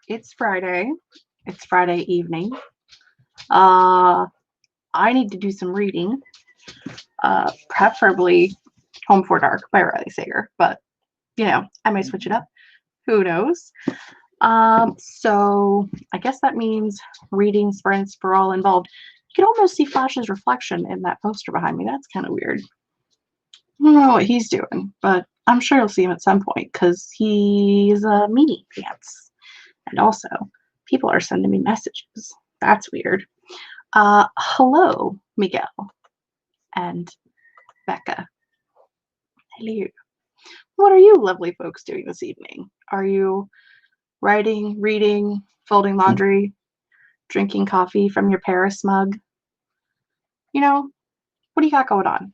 It's Friday. It's Friday evening. Uh, I need to do some reading, preferably Home Before Dark by Riley Sager, but I may switch it up. Who knows? So I guess that means reading sprints for all involved. You can almost see Flash's reflection in that poster behind me. That's kind of weird. I don't know what he's doing, but I'm sure you'll see him at some point because he's a meanie pants. And also, people are sending me messages. That's weird. Hello, Miguel and Becca. Hello. What are you lovely folks doing this evening? Are you writing, reading, folding laundry, drinking coffee from your Paris mug? What do you got going on?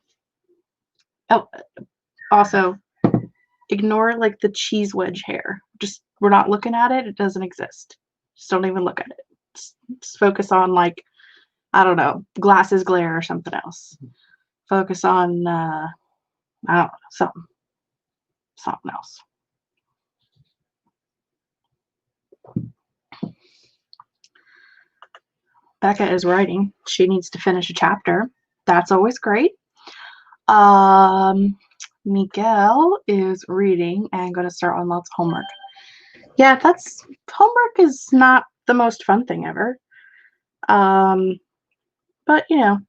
Oh, also, ignore like the cheese wedge hair. We're not looking at it. It doesn't exist. Just don't even look at it. Just focus on I don't know, glasses glare or something else. Focus on I don't know, something else. Becca is writing. She needs to finish a chapter. That's always great. Miguel is reading and going to start on lots of homework. Yeah, homework is not the most fun thing ever. But gotta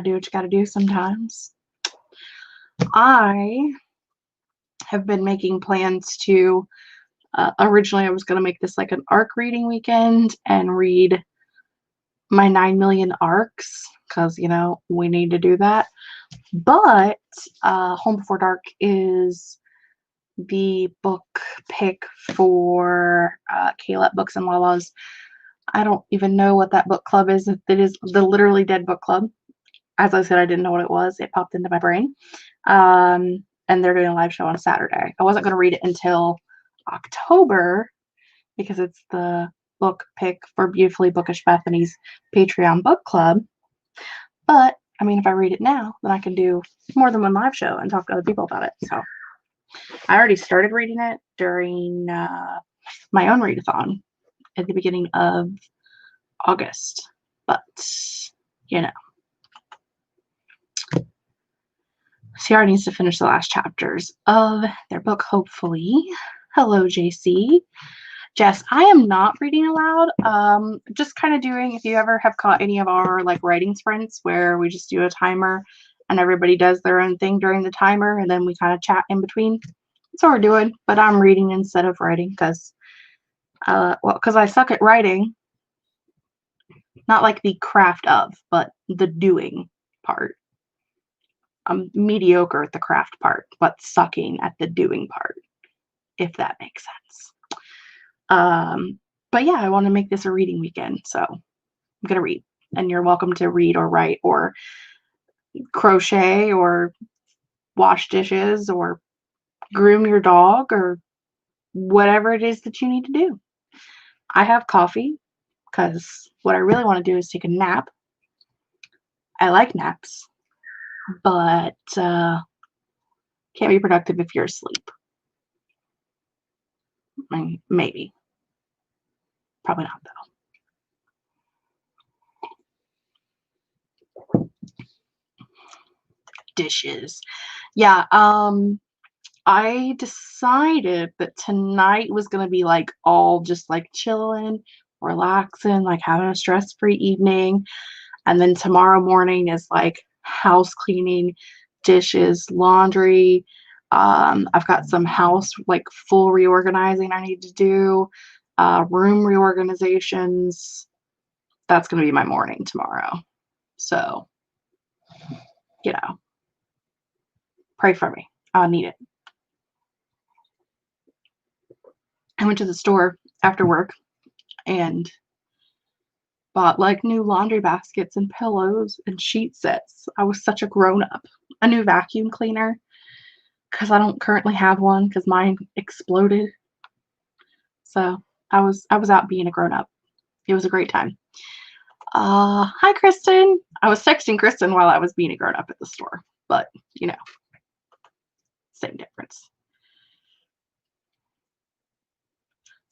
do what you gotta do sometimes. I have been making plans to, originally I was going to make this like an arc reading weekend and read my 9 million arcs because, we need to do that. But Home Before Dark is the book pick for Caleb Books and Wawa's. I don't even know what that book club is. It is the Literally Dead Book Club. As I said, I didn't know what it was. It popped into my brain. And they're doing a live show on Saturday. I wasn't going to read it until October because it's the book pick for Beautifully Bookish Bethany's Patreon book club. But, if I read it now, then I can do more than one live show and talk to other people about it. So I already started reading it during my own readathon at the beginning of August. But, Ciara needs to finish the last chapters of their book, hopefully. Hello, JC. Jess, I am not reading aloud. Just kind of doing, if you ever have caught any of our writing sprints where we just do a timer and everybody does their own thing during the timer and then we kind of chat in between. That's what we're doing, but I'm reading instead of writing because I suck at writing. Not like the craft of, but the doing part. I'm mediocre at the craft part, but sucking at the doing part, if that makes sense. But yeah, I want to make this a reading weekend, so I'm going to read. And you're welcome to read or write or crochet or wash dishes or groom your dog or whatever it is that you need to do. I have coffee because what I really want to do is take a nap. I like naps, but can't be productive if you're asleep. Maybe. Probably not, though. Dishes. Yeah, I decided that tonight was going to be all just chilling, relaxing, having a stress-free evening. And then tomorrow morning is house cleaning, dishes, laundry. I've got some house full reorganizing I need to do, room reorganizations. That's going to be my morning tomorrow. So, pray for me. I'll need it. I went to the store after work and bought new laundry baskets and pillows and sheet sets. I was such a grown-up. A new vacuum cleaner because I don't currently have one because mine exploded. So I was out being a grown-up. It was a great time. Hi, Kristen. I was texting Kristen while I was being a grown-up at the store, but same difference.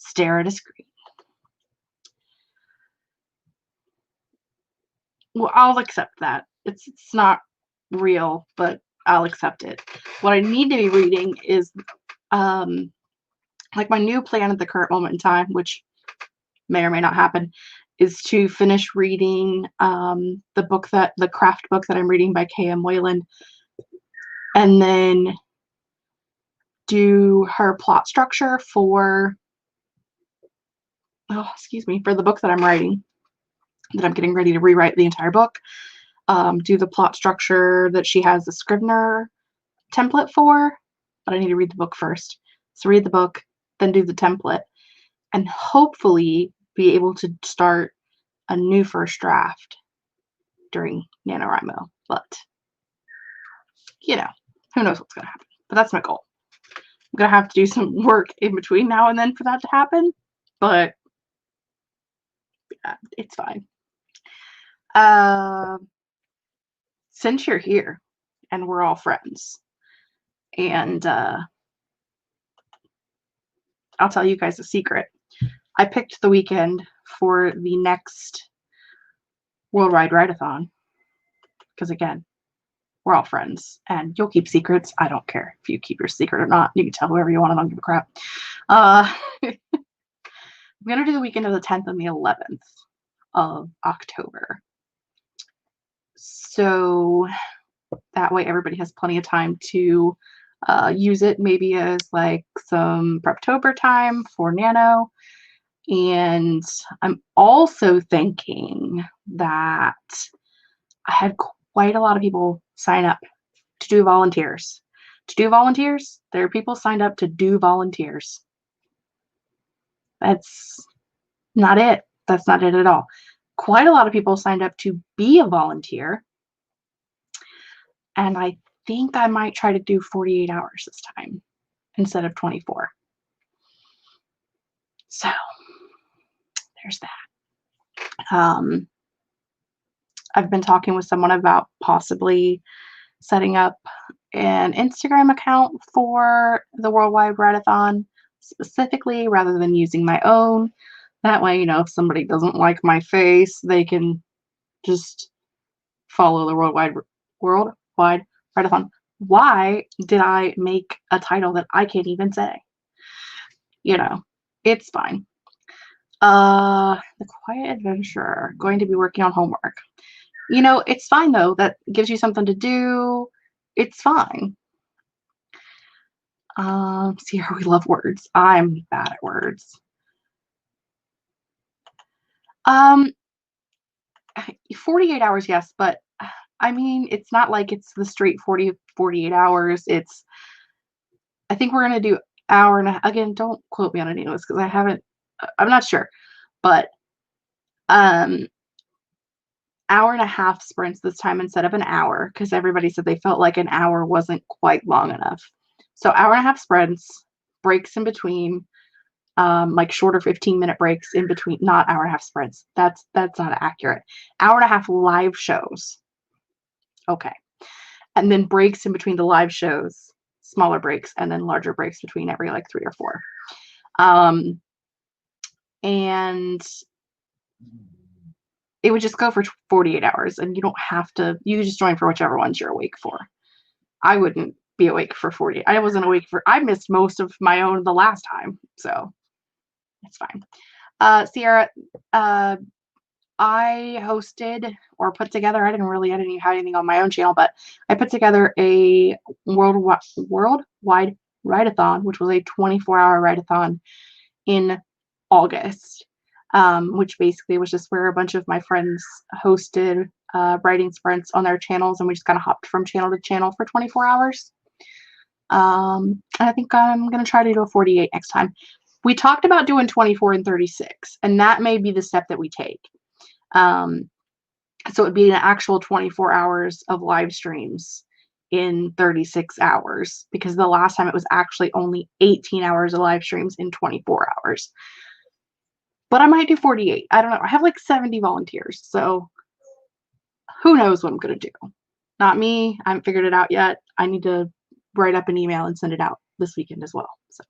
stare at a screen. Well, I'll accept that. It's not real, but I'll accept it. What I need to be reading is like my new plan at the current moment in time, which may or may not happen, is to finish reading the craft book that I'm reading by K.M. Wayland, and then do her plot structure for the book that I'm writing, that I'm getting ready to rewrite the entire book. Do the plot structure that she has the Scrivener template for, but I need to read the book first. So read the book, then do the template, and hopefully be able to start a new first draft during NaNoWriMo. But, who knows what's going to happen. But that's my goal. I'm going to have to do some work in between now and then for that to happen, but yeah, it's fine. Since you're here and we're all friends, and I'll tell you guys a secret. I picked the weekend for the next Worldwide Write-a-thon because, again, we're all friends, and you'll keep secrets. I don't care if you keep your secret or not. You can tell whoever you want. I don't give a crap. I'm going to do the weekend of the 10th and the 11th of October. So that way everybody has plenty of time to use it, maybe as like some Preptober time for Nano. And I'm also thinking that I had quite a lot of people sign up to do volunteers. There are people signed up to do volunteers. That's not it. That's not it at all. Quite a lot of people signed up to be a volunteer. And I think I might try to do 48 hours this time instead of 24. So there's that. I've been talking with someone about possibly setting up an Instagram account for the Worldwide Write-a-thon specifically, rather than using my own. That way, if somebody doesn't like my face, they can just follow the Worldwide Write-a-thon. Why did I make a title that I can't even say? It's fine. The Quiet Adventurer, going to be working on homework. It's fine though. That gives you something to do. It's fine. Sierra, we love words. I'm bad at words. 48 hours, yes, but I mean, it's not like it's the straight 48 hours. I think we're going to do hour and again, don't quote me on any of this because I'm not sure, but hour and a half sprints this time instead of an hour, because everybody said they felt like an hour wasn't quite long enough. So hour and a half sprints, breaks in between, like shorter 15-minute breaks in between, not hour and a half sprints. That's not accurate. Hour and a half live shows. Okay. And then breaks in between the live shows, smaller breaks, and then larger breaks between every like 3 or 4. And it would just go for 48 hours, and you just join for whichever ones you're awake for. I wouldn't be awake for 40. I wasn't awake I missed most of my own the last time, so it's fine. Sierra, I hosted or put together, I didn't have anything on my own channel, but I put together a worldwide write-a-thon, which was a 24-hour write-a-thon in August, which basically was just where a bunch of my friends hosted writing sprints on their channels, and we just kind of hopped from channel to channel for 24 hours. And I think I'm going to try to do a 48 next time. We talked about doing 24 and 36, and that may be the step that we take. So it'd be an actual 24 hours of live streams in 36 hours, because the last time it was actually only 18 hours of live streams in 24 hours. But I might do 48. I don't know. I have like 70 volunteers, so who knows what I'm going to do. Not me. I haven't figured it out yet. I need to write up an email and send it out this weekend as well. So,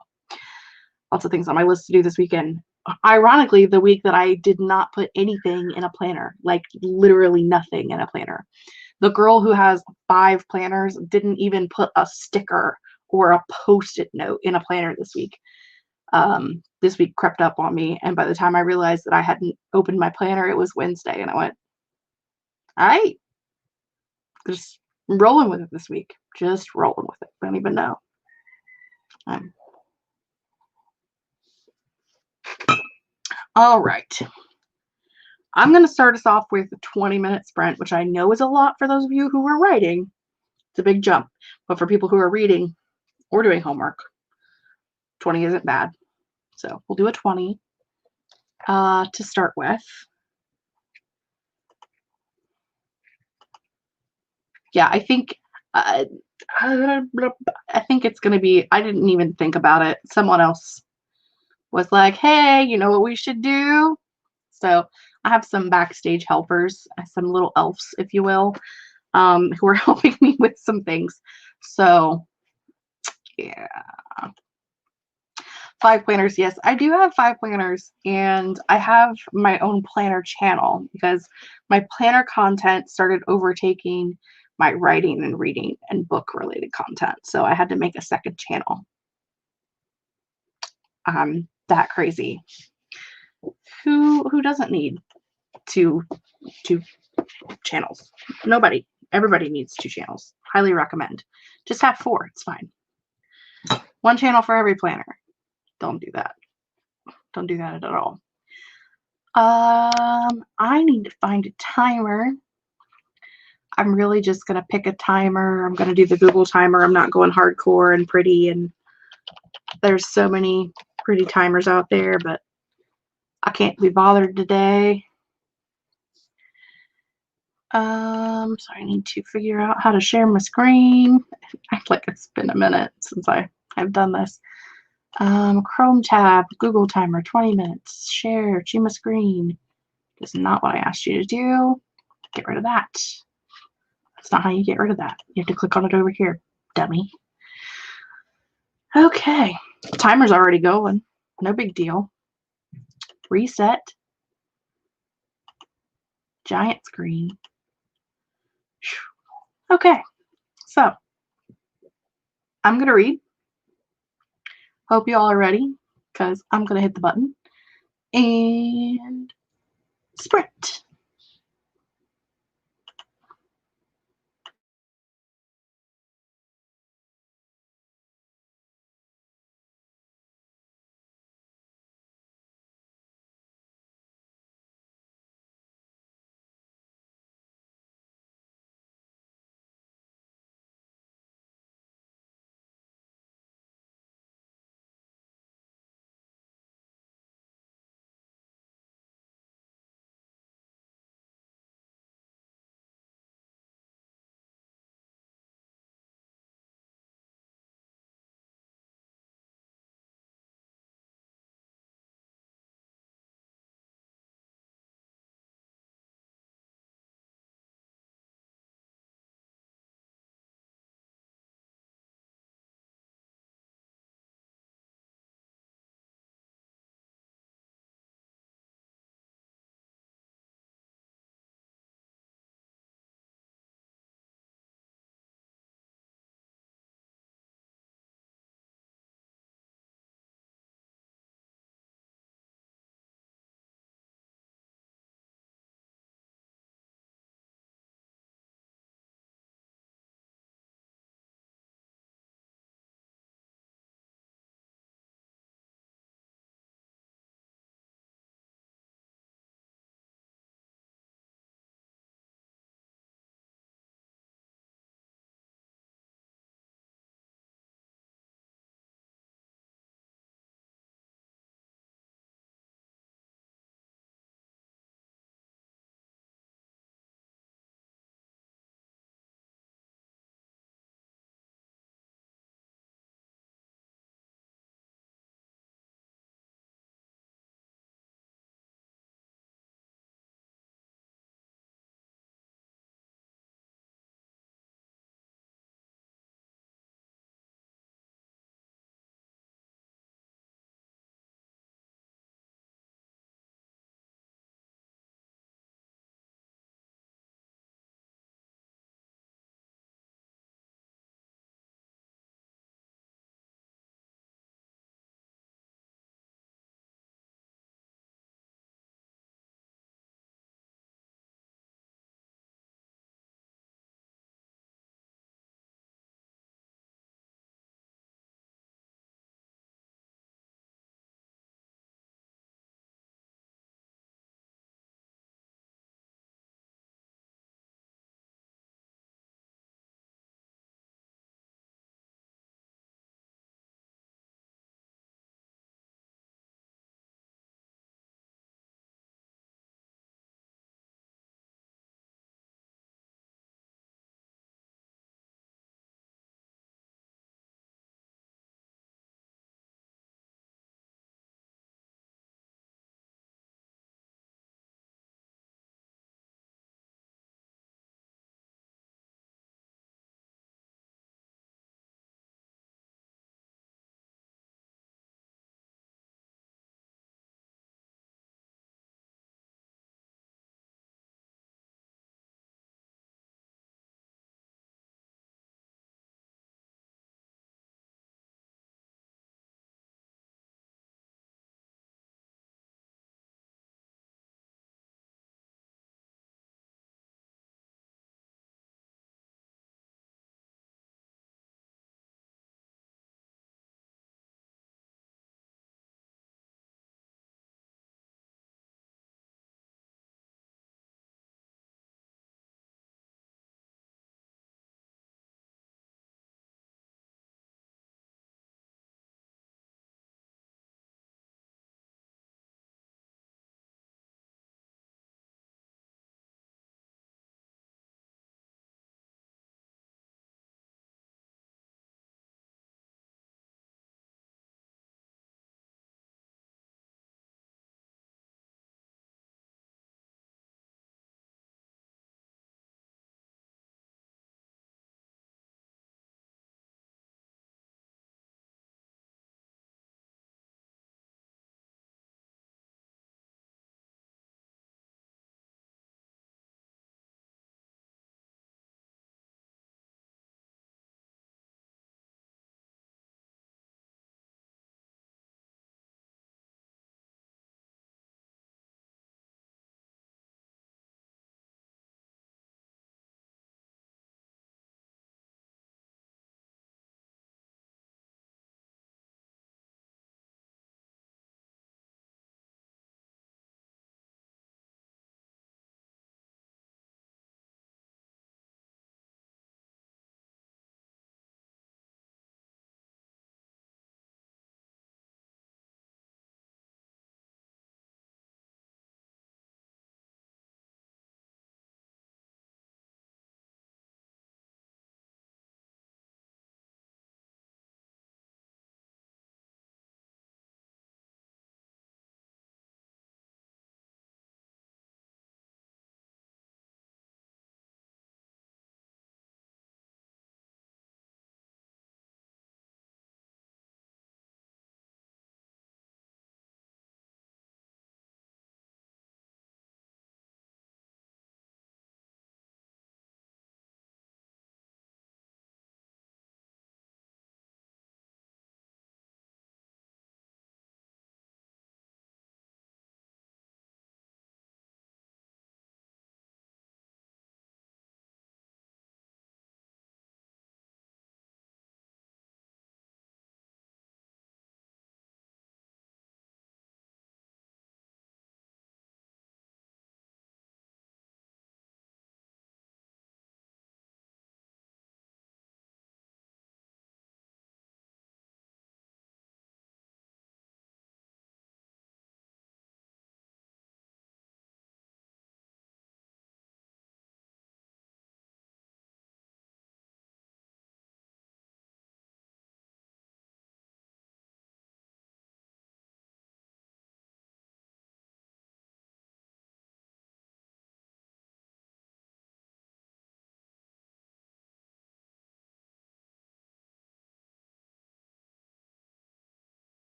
lots of things on my list to do this weekend. Ironically, the week that I did not put anything in a planner, like literally nothing in a planner. The girl who has 5 planners didn't even put a sticker or a post-it note in a planner this week. This week crept up on me, and by the time I realized that I hadn't opened my planner, it was Wednesday, and I went, all right, just rolling with it this week. Just rolling with it. I don't even know. All right. I'm going to start us off with a 20-minute sprint, which I know is a lot for those of you who are writing. It's a big jump. But for people who are reading or doing homework, 20 isn't bad. So we'll do a 20 to start with. Yeah, I think it's going to be, I didn't even think about it. Someone else was like, hey, you know what we should do? So I have some backstage helpers, some little elves, if you will, who are helping me with some things. So yeah. 5 planners. Yes, I do have 5 planners, and I have my own planner channel because my planner content started overtaking my writing and reading and book related content. So I had to make a second channel. That crazy. Who doesn't need two channels? Nobody. Everybody needs 2 channels. Highly recommend. Just have 4. It's fine. 1 channel for every planner. Don't do that. Don't do that at all. I need to find a timer. I'm really just going to pick a timer. I'm going to do the Google timer. I'm not going hardcore and pretty, and there's so many pretty timers out there, but I can't be bothered today. So I need to figure out how to share my screen. I feel like it's been a minute since I've done this. Chrome tab, Google timer, 20 minutes, share my screen. That's not what I asked you to do. Get rid of that. That's not how you get rid of that. You have to click on it over here, dummy. Okay, timer's already going. No big deal. Reset. Giant screen. Okay, so I'm going to read. Hope you all are ready, because I'm going to hit the button. And sprint.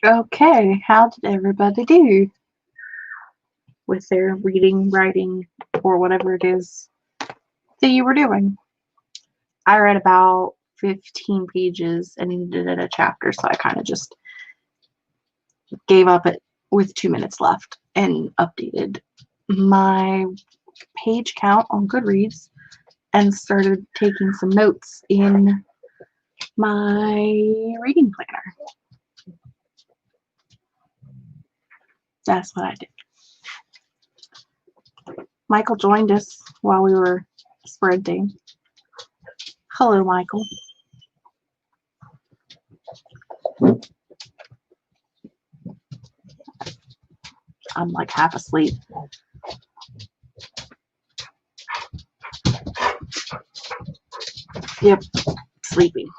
Okay, how did everybody do with their reading, writing, or whatever it is that you were doing? I read about 15 pages and ended at a chapter, so I kind of just gave up it with 2 minutes left and updated my page count on Goodreads and started taking some notes in my reading planner. That's what I did. Michael joined us while we were sprinting. Hello, Michael. I'm like half asleep. Yep, sleeping.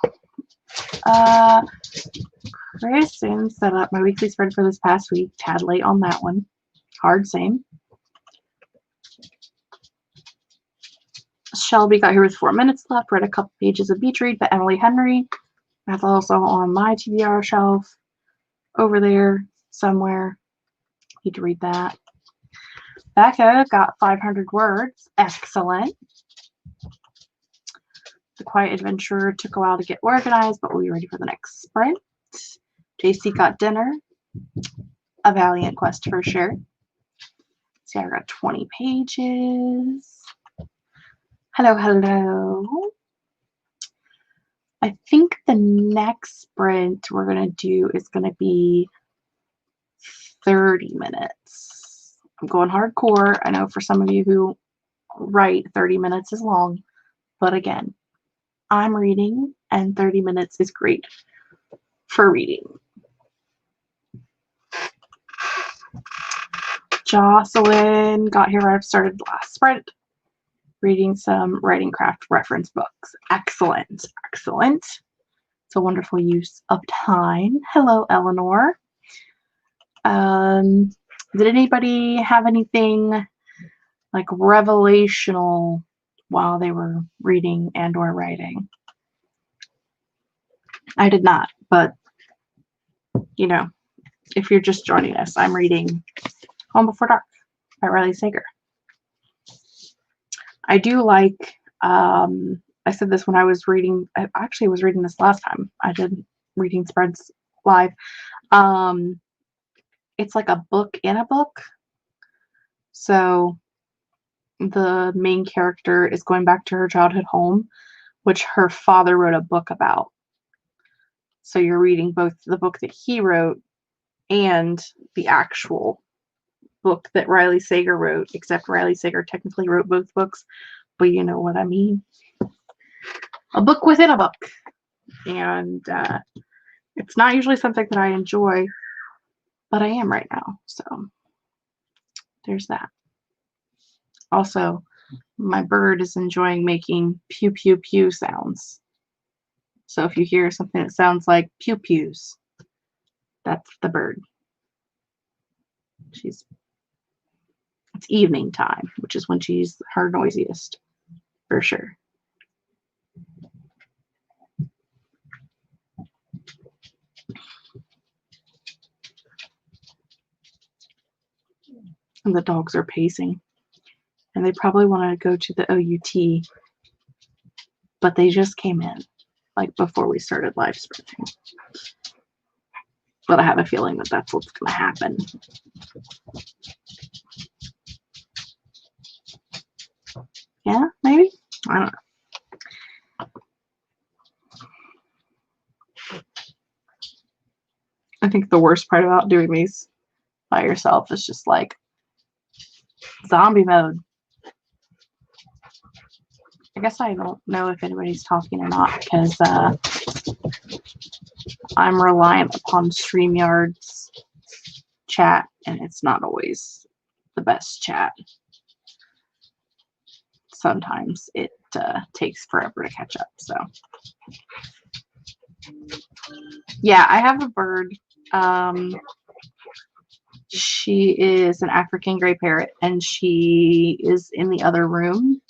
Kristen set up my weekly spread for this past week. Tad late on that one. Hard same. Shelby got here with 4 minutes left. Read a couple pages of Beach Read by Emily Henry. That's also on my TBR shelf over there somewhere. Need to read that. Becca got 500 words. Excellent. The Quiet Adventurer took a while to get organized, but we'll be ready for the next sprint. JC got dinner. A valiant quest for sure. See, I got 20 pages. Hello, hello. I think the next sprint we're going to do is going to be 30 minutes. I'm going hardcore. I know for some of you who write, 30 minutes is long, but again, I'm reading and 30 minutes is great for reading. Jocelyn got here right after started the last sprint, reading some writing craft reference books. Excellent, excellent. It's a wonderful use of time. Hello, Eleanor. Did anybody have anything like revelational while they were reading and or writing? I did not, but you know, if you're just joining us, I'm reading Home Before Dark by Riley Sager. I do like, I said this when I was reading, I actually was reading this last time. I did reading spreads live. It's like a book in a book. So the main character is going back to her childhood home, which her father wrote a book about. So you're reading both the book that he wrote and the actual book that Riley Sager wrote, except Riley Sager technically wrote both books, but you know what I mean. A book within a book. And it's not usually something that I enjoy, but I am right now. So there's that. Also, my bird is enjoying making pew pew pew sounds. So if you hear something that sounds like pew pews, that's the bird. It's evening time, which is when she's her noisiest, for sure. And the dogs are pacing. And they probably want to go to the OUT, but they just came in, like before we started live sprinting. But I have a feeling that that's what's going to happen. Yeah, maybe? I don't know. I think the worst part about doing these by yourself is just like zombie mode. I guess I don't know if anybody's talking or not because I'm reliant upon StreamYard's chat and it's not always the best chat. Sometimes it takes forever to catch up. So yeah, I have a bird. She is an African gray parrot and she is in the other room,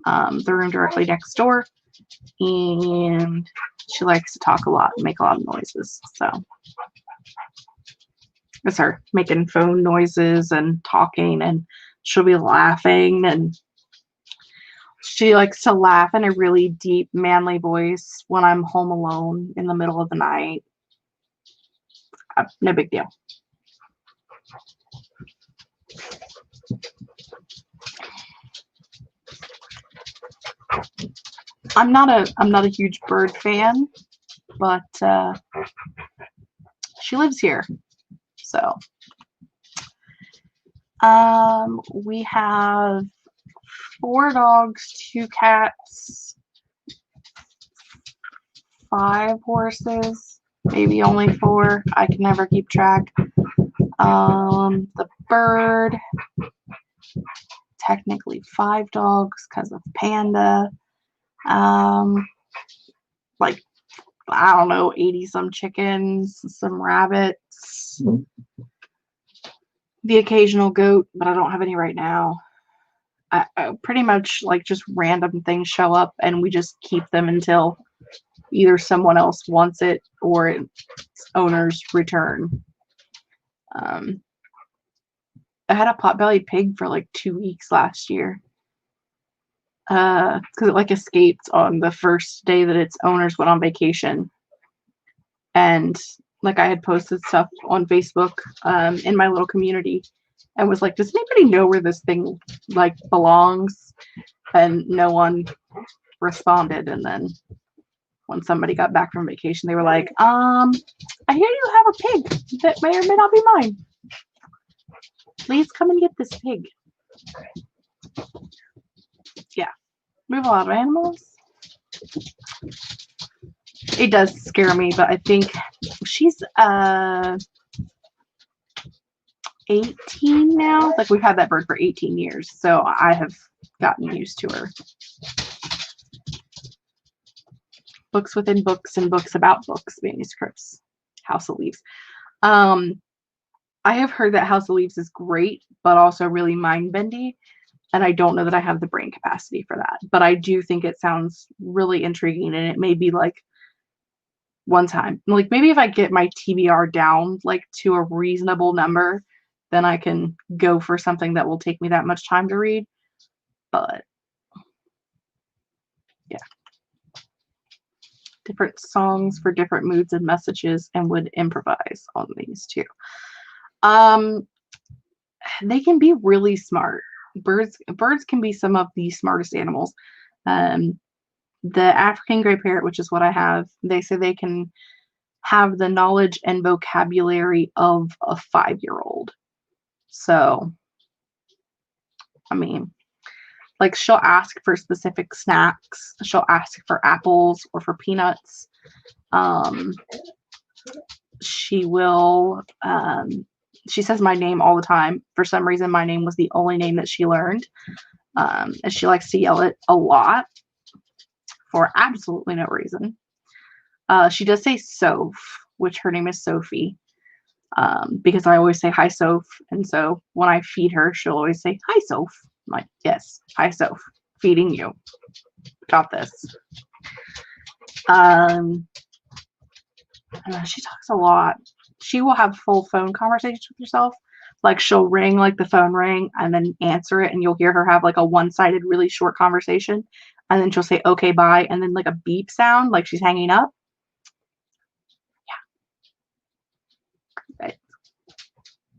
the room directly next door, and she likes to talk a lot and make a lot of noises. So It's her making phone noises and talking, and she'll be laughing, and she likes to laugh in a really deep, manly voice when I'm home alone in the middle of the night. No big deal. I'm not a huge bird fan, but she lives here. So we have 4 dogs, 2 cats, 5 horses, maybe only 4. I can never keep track. The bird, technically 5 dogs because of Panda. Like, I don't know, 80 some chickens, some rabbits, the occasional goat, but I don't have any right now. I pretty much like just random things show up and we just keep them until either someone else wants it or its owners return. I had a potbelly pig for like 2 weeks last year. Because it like escaped on the first day that its owners went on vacation. And like I had posted stuff on Facebook in my little community and was like, does anybody know where this thing like belongs? And no one responded. And then when somebody got back from vacation, they were like, I hear you have a pig that may or may not be mine. Please come and get this pig. Yeah. We have a lot of animals. It does scare me, but I think she's 18 now. Like we've had that bird for 18 years, so I have gotten used to her. Books within books and books about books, manuscripts. House of Leaves. I have heard that House of Leaves is great, but also really mind-bendy, and I don't know that I have the brain capacity for that. But I do think it sounds really intriguing, and it may be like one time. Like maybe if I get my TBR down like to a reasonable number, then I can go for something that will take me that much time to read. But yeah. Different songs for different moods and messages, and would improvise on these too. They can be really smart. Birds can be some of the smartest animals. The African gray parrot, which is what I have, they say they can have the knowledge and vocabulary of a 5-year-old. So, I mean, like she'll ask for specific snacks. She'll ask for apples or for peanuts. She will, she says my name all the time. For some reason, my name was the only name that she learned. And she likes to yell it a lot for absolutely no reason. She does say Soph, which her name is Sophie, because I always say hi, Soph. And so when I feed her, she'll always say, hi, Soph. I'm like, yes, hi, Soph. Feeding you. Got this. She talks a lot. She will have full phone conversations with herself. Like she'll ring, like the phone rang, and then answer it, and you'll hear her have like a one-sided, really short conversation. And then she'll say, okay, bye, and then like a beep sound, like she's hanging up. Yeah. Right.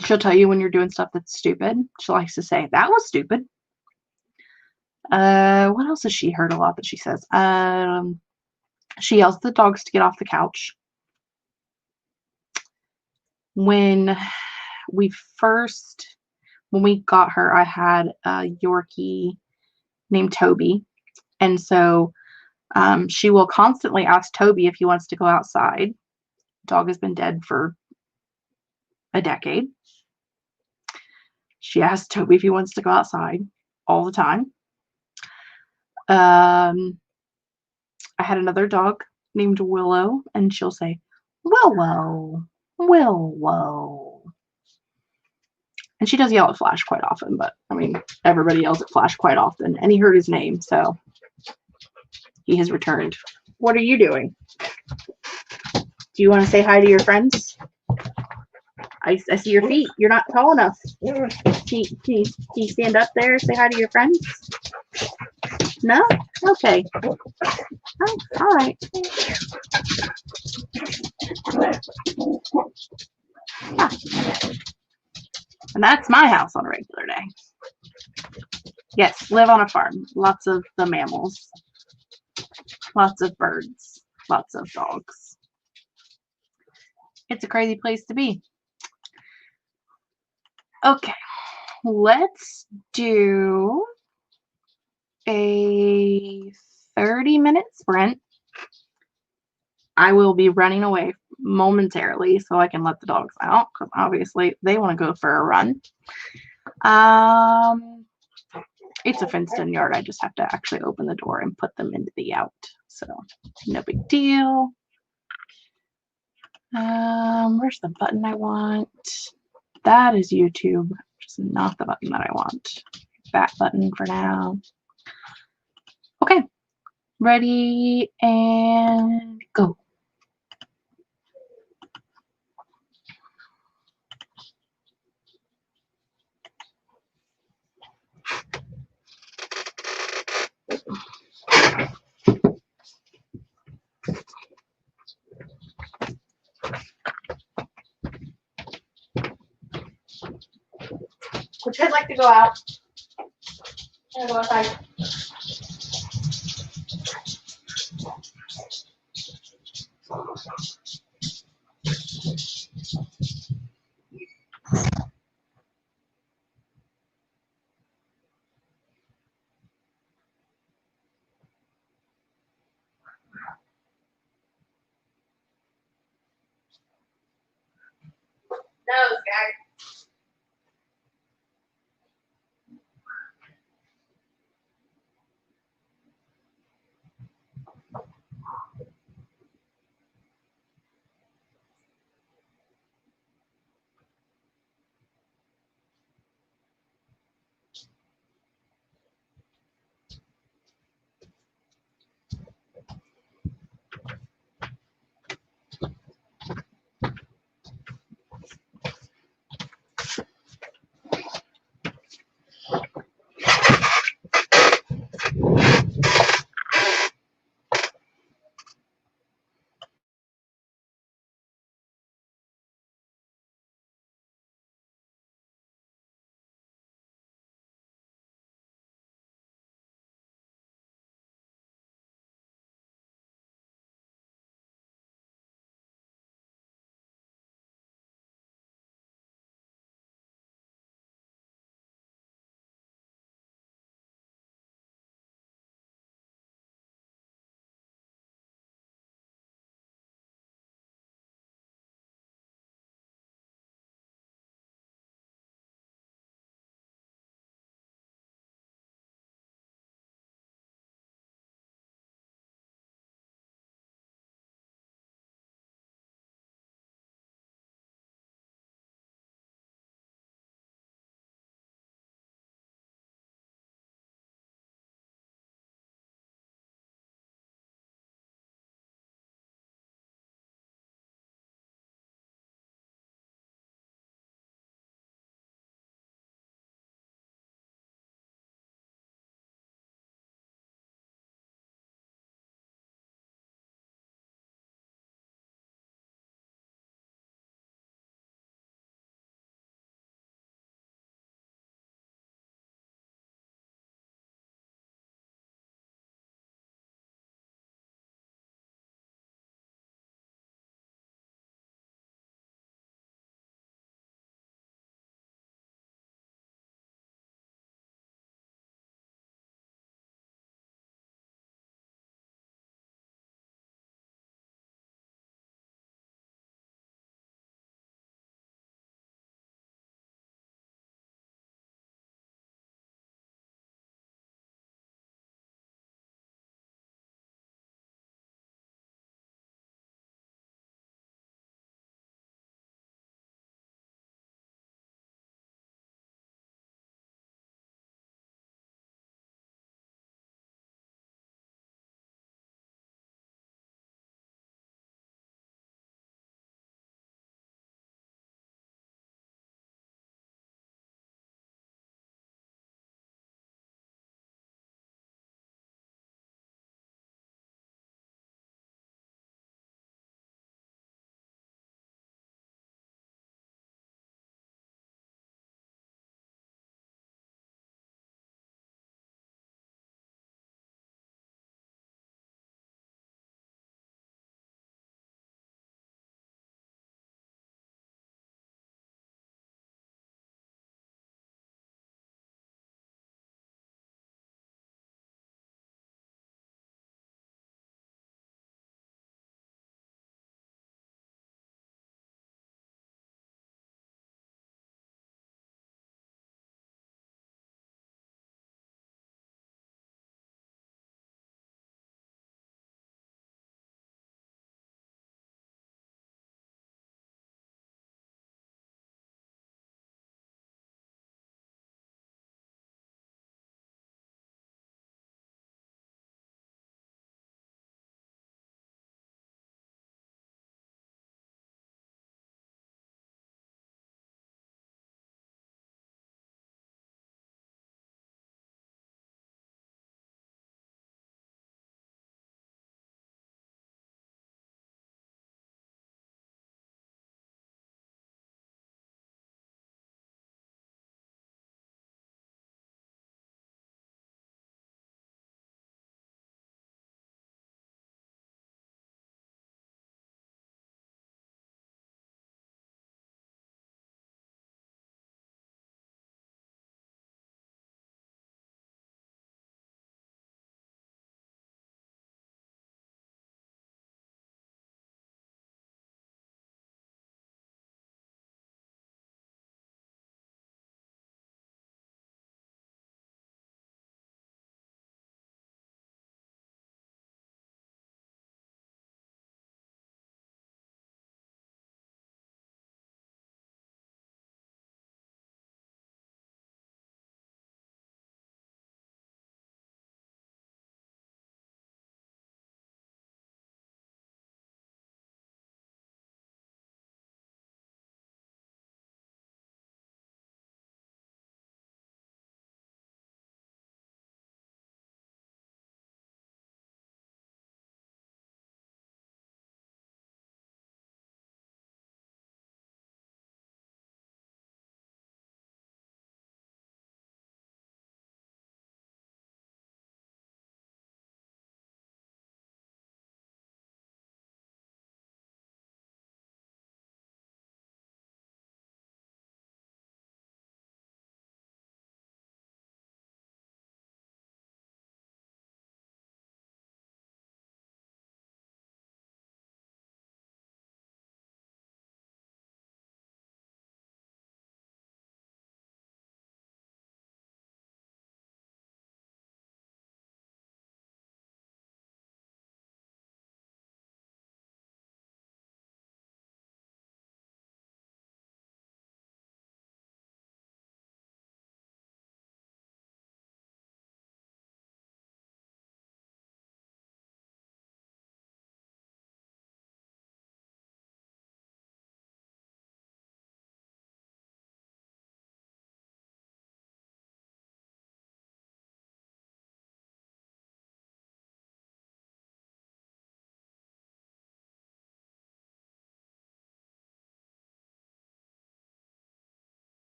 She'll tell you when you're doing stuff that's stupid. She likes to say, that was stupid. What else has she heard a lot that she says? She yells at the dogs to get off the couch. When we got her, I had a Yorkie named Toby. And so she will constantly ask Toby if he wants to go outside. Dog has been dead for a decade. She asks Toby if he wants to go outside all the time. I had another dog named Willow, and she'll say, Willow, Willow. And she does yell at Flash quite often, but I mean, everybody yells at Flash quite often, and he heard his name, so he has returned. What are you doing? Do you want to say hi to your friends? I see your feet. You're not tall enough. Can you stand up there, say hi to your friends? No? Okay. Oh, all right. Ah. And that's my house on a regular day. Yes, live on a farm. Lots of the mammals. Lots of birds. Lots of dogs. It's a crazy place to be. Okay, let's do a 30-minute sprint. I will be running away momentarily so I can let the dogs out because obviously they want to go for a run. It's a fenced-in yard. I just have to actually open the door and put them into the out. So no big deal. Where's the button I want? That is YouTube, which is not the button that I want. That button for now. Okay, ready and go. Would you guys like to go out? Can I go outside? No, guys.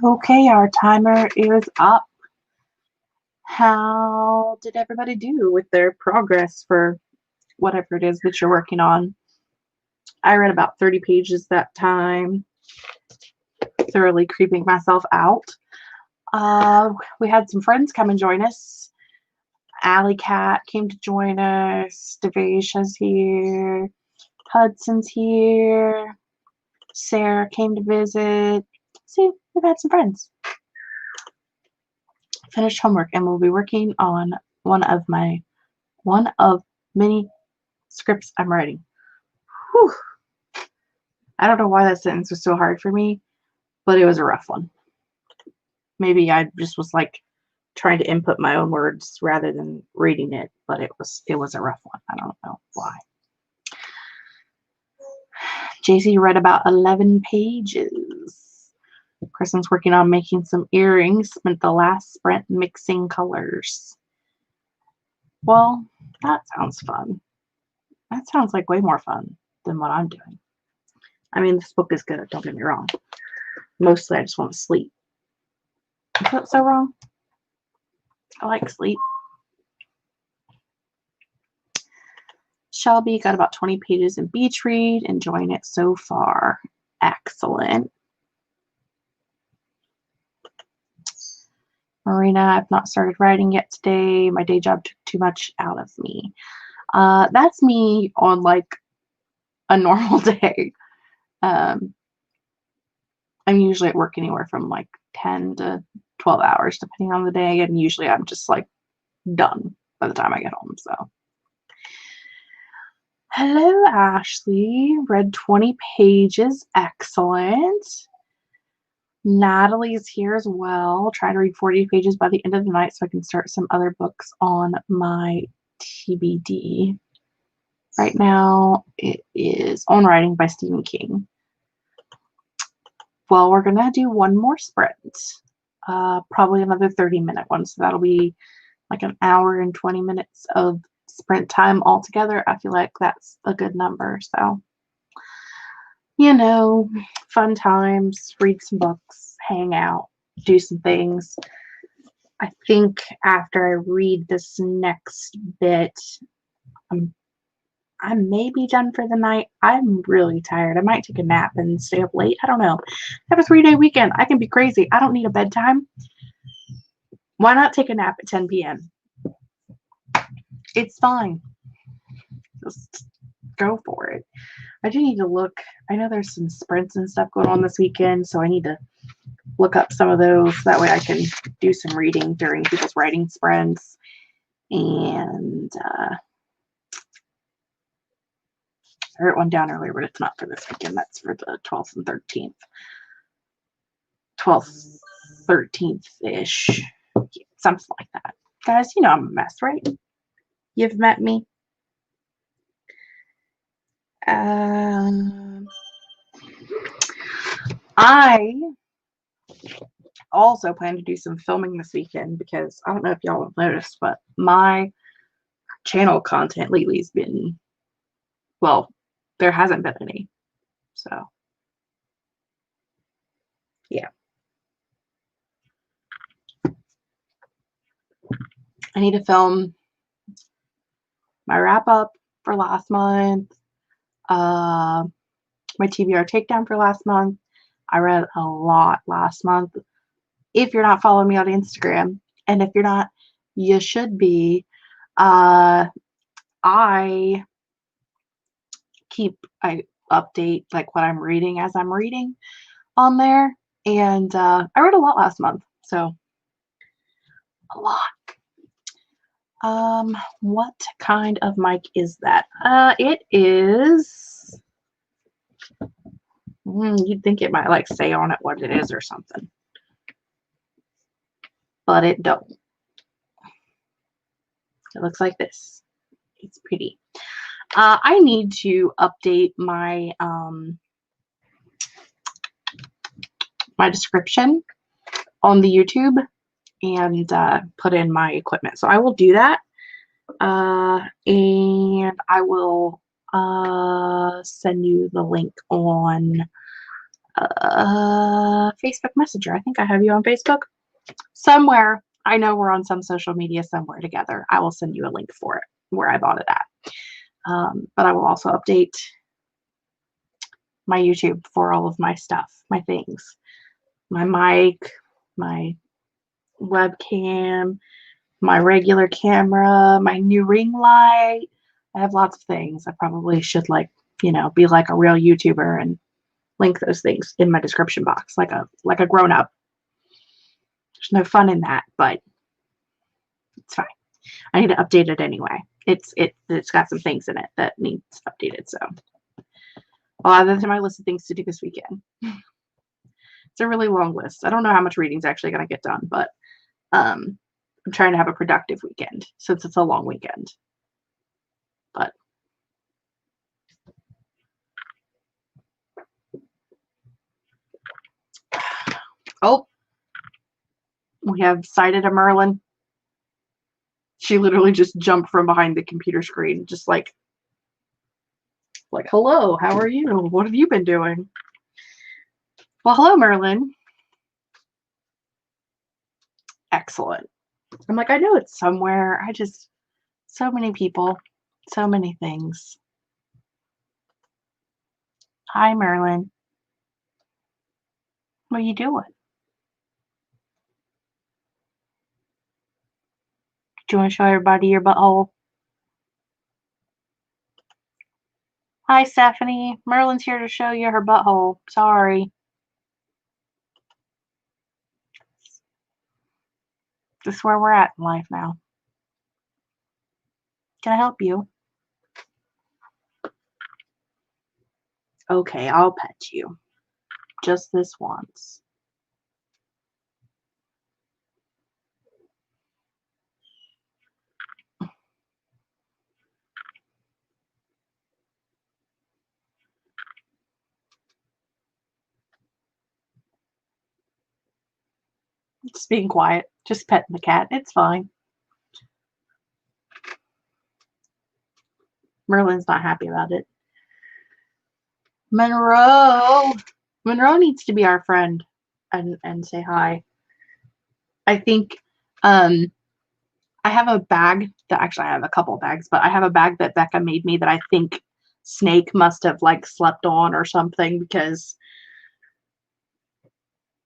Okay, our timer is up. How did everybody do with their progress for whatever it is that you're working on? I read about 30 pages that time, thoroughly creeping myself out. We had some friends come and join us. Alley Cat came to join us. Devasha's here. Hudson's here. Sarah came to visit. See, we've had some friends. Finished homework, and we'll be working on one of many scripts I'm writing. Whew. I don't know why that sentence was so hard for me, but it was a rough one. Maybe I just was like trying to input my own words rather than reading it, but it was a rough one. I don't know why. JC read about 11 pages. Kristen's working on making some earrings. Spent the last sprint mixing colors. Well, that sounds fun. That sounds like way more fun than what I'm doing. I mean, this book is good, don't get me wrong. Mostly I just want to sleep. Is that so wrong? I like sleep. Shelby got about 20 pages in Beach Read, enjoying it so far. Excellent. Marina, I've not started writing yet today. My day job took too much out of me. That's me on like a normal day. I'm usually at work anywhere from like 10 to 12 hours, depending on the day. And usually I'm just like done by the time I get home. So, hello, Ashley. Read 20 pages. Excellent. Natalie's here as well. Try to read 40 pages by the end of the night so I can start some other books on my TBD. Right now, it is On Writing by Stephen King. Well, we're going to do one more sprint. Probably another 30-minute one. So that'll be like an hour and 20 minutes of sprint time altogether. I feel like that's a good number. So, you know, fun times, read some books, hang out, do some things. I think after I read this next bit, I may be done for the night. I'm really tired. I might take a nap and stay up late. I don't know. I have a 3-day weekend. I can be crazy. I don't need a bedtime. Why not take a nap at 10 p.m.? It's fine. Just go for it. I do need to look. I know there's some sprints and stuff going on this weekend, so I need to look up some of those. That way I can do some reading during people's writing sprints. And I wrote one down earlier, but it's not for this weekend. That's for the 12th and 13th. 12th, 13th-ish. Something like that. Guys, you know I'm a mess, right? You've met me. I also plan to do some filming this weekend because I don't know if y'all have noticed, but my channel content lately has been, well, there hasn't been any. So, yeah. I need to film my wrap up for last month, my TBR takedown for last month. I read a lot last month. If you're not following me on Instagram, and if you're not, you should be. I update like what I'm reading as I'm reading on there, and I read a lot last month, so a lot. What kind of mic is that? It is. You'd think it might like say on it what it is or something, but it don't. It looks like this. It's pretty. I need to update my my description on the YouTube and put in my equipment. So I will do that, and I will send you the link on Facebook Messenger. I think I have you on Facebook somewhere. I know we're on some social media somewhere together. I will send you a link for it where I bought it at. But I will also update my YouTube for all of my stuff, my things, my mic, my webcam, my regular camera, my new ring light. I have lots of things. I probably should be like a real YouTuber and link those things in my description box like a grown up. There's no fun in that, but it's fine. I need to update it anyway. It's got some things in it that needs updated. So I'll add that to my list of things to do this weekend. It's a really long list. I don't know how much reading's actually going to get done, but I'm trying to have a productive weekend since it's a long weekend. But oh, we have sighted a Merlin. She literally just jumped from behind the computer screen, just like, hello, how are you? What have you been doing? Well, hello, Merlin. Excellent. I'm like, I know it's somewhere. So many people, so many things. Hi, Merlin. What are you doing? Do you want to show everybody your butthole? Hi, Stephanie. Merlin's here to show you her butthole. Sorry. This is where we're at in life now. Can I help you? Okay, I'll pet you. Just this once. Just being quiet. Just petting the cat. It's fine. Merlin's not happy about it. Monroe! Monroe needs to be our friend and say hi. I think I have a bag that actually I have a couple bags, but I have a bag that Becca made me that I think Snake must have slept on or something, because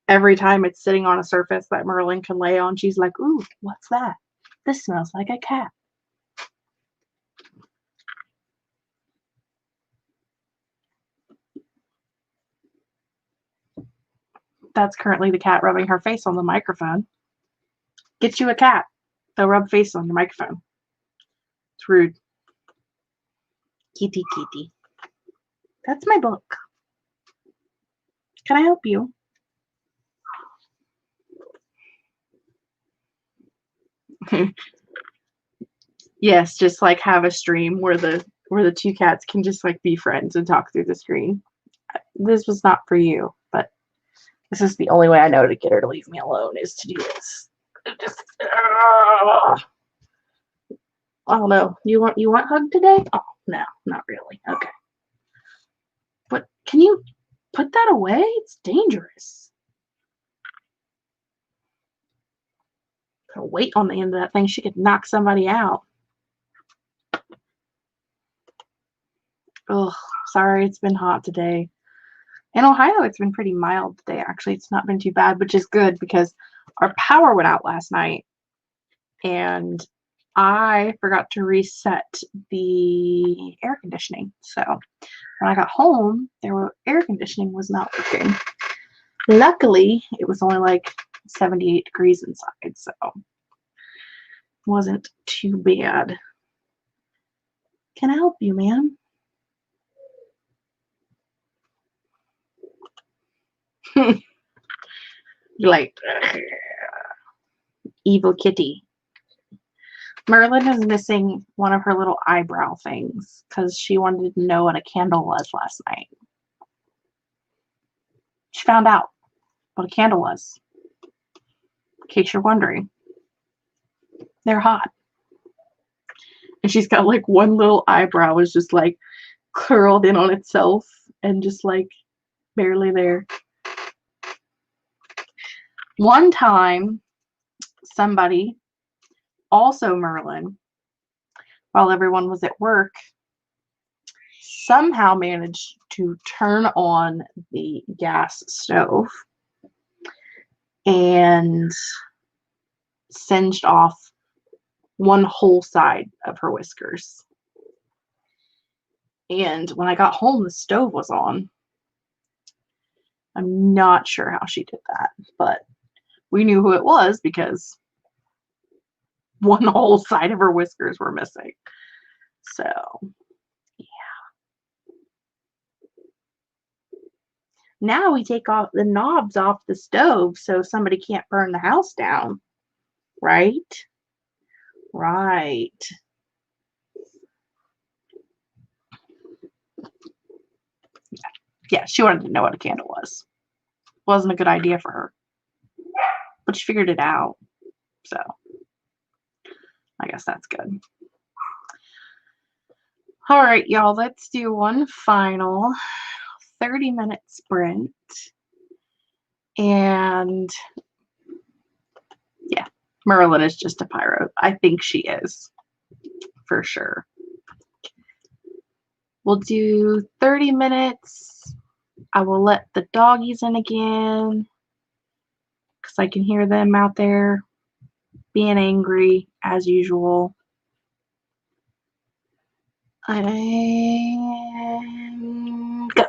every time it's sitting on a surface that Merlin can lay on, she's like, ooh, what's that? This smells like a cat. That's currently the cat rubbing her face on the microphone. Get you a cat. They'll rub face on your microphone. It's rude. Kitty, kitty. That's my book. Can I help you? Yes, just like have a stream where the two cats can just like be friends and talk through the screen. This was not for you, but this is the only way I know to get her to leave me alone is to do this. Just, oh no, you want hug today? Oh no, not really. Okay, but can you put that away? It's dangerous. Put a weight on the end of that thing. She could knock somebody out. Ugh, sorry, it's been hot today. In Ohio, it's been pretty mild today. Actually, it's not been too bad, which is good because our power went out last night and I forgot to reset the air conditioning. So when I got home, air conditioning was not working. Luckily, it was only like 78 degrees inside, so it wasn't too bad. Can I help you, ma'am? Like evil kitty. Merlin is missing one of her little eyebrow things because she wanted to know what a candle was last night. She found out what a candle was. In case you're wondering, they're hot. And she's got like one little eyebrow is just like curled in on itself and just like barely there. One time, somebody, also Merlin, while everyone was at work, somehow managed to turn on the gas stove and singed off one whole side of her whiskers. And when I got home, the stove was on. I'm not sure how she did that, but we knew who it was because one whole side of her whiskers were missing. So, yeah. Now we take off the knobs off the stove so somebody can't burn the house down. Right? Right. Yeah, she wanted to know what a candle was. Wasn't a good idea for her. But she figured it out. So, I guess that's good. All right, y'all, let's do one final 30-minute sprint. And yeah, Merlin is just a pyro. I think she is, for sure. We'll do 30 minutes. I will let the doggies in again because I can hear them out there being angry as usual. And go.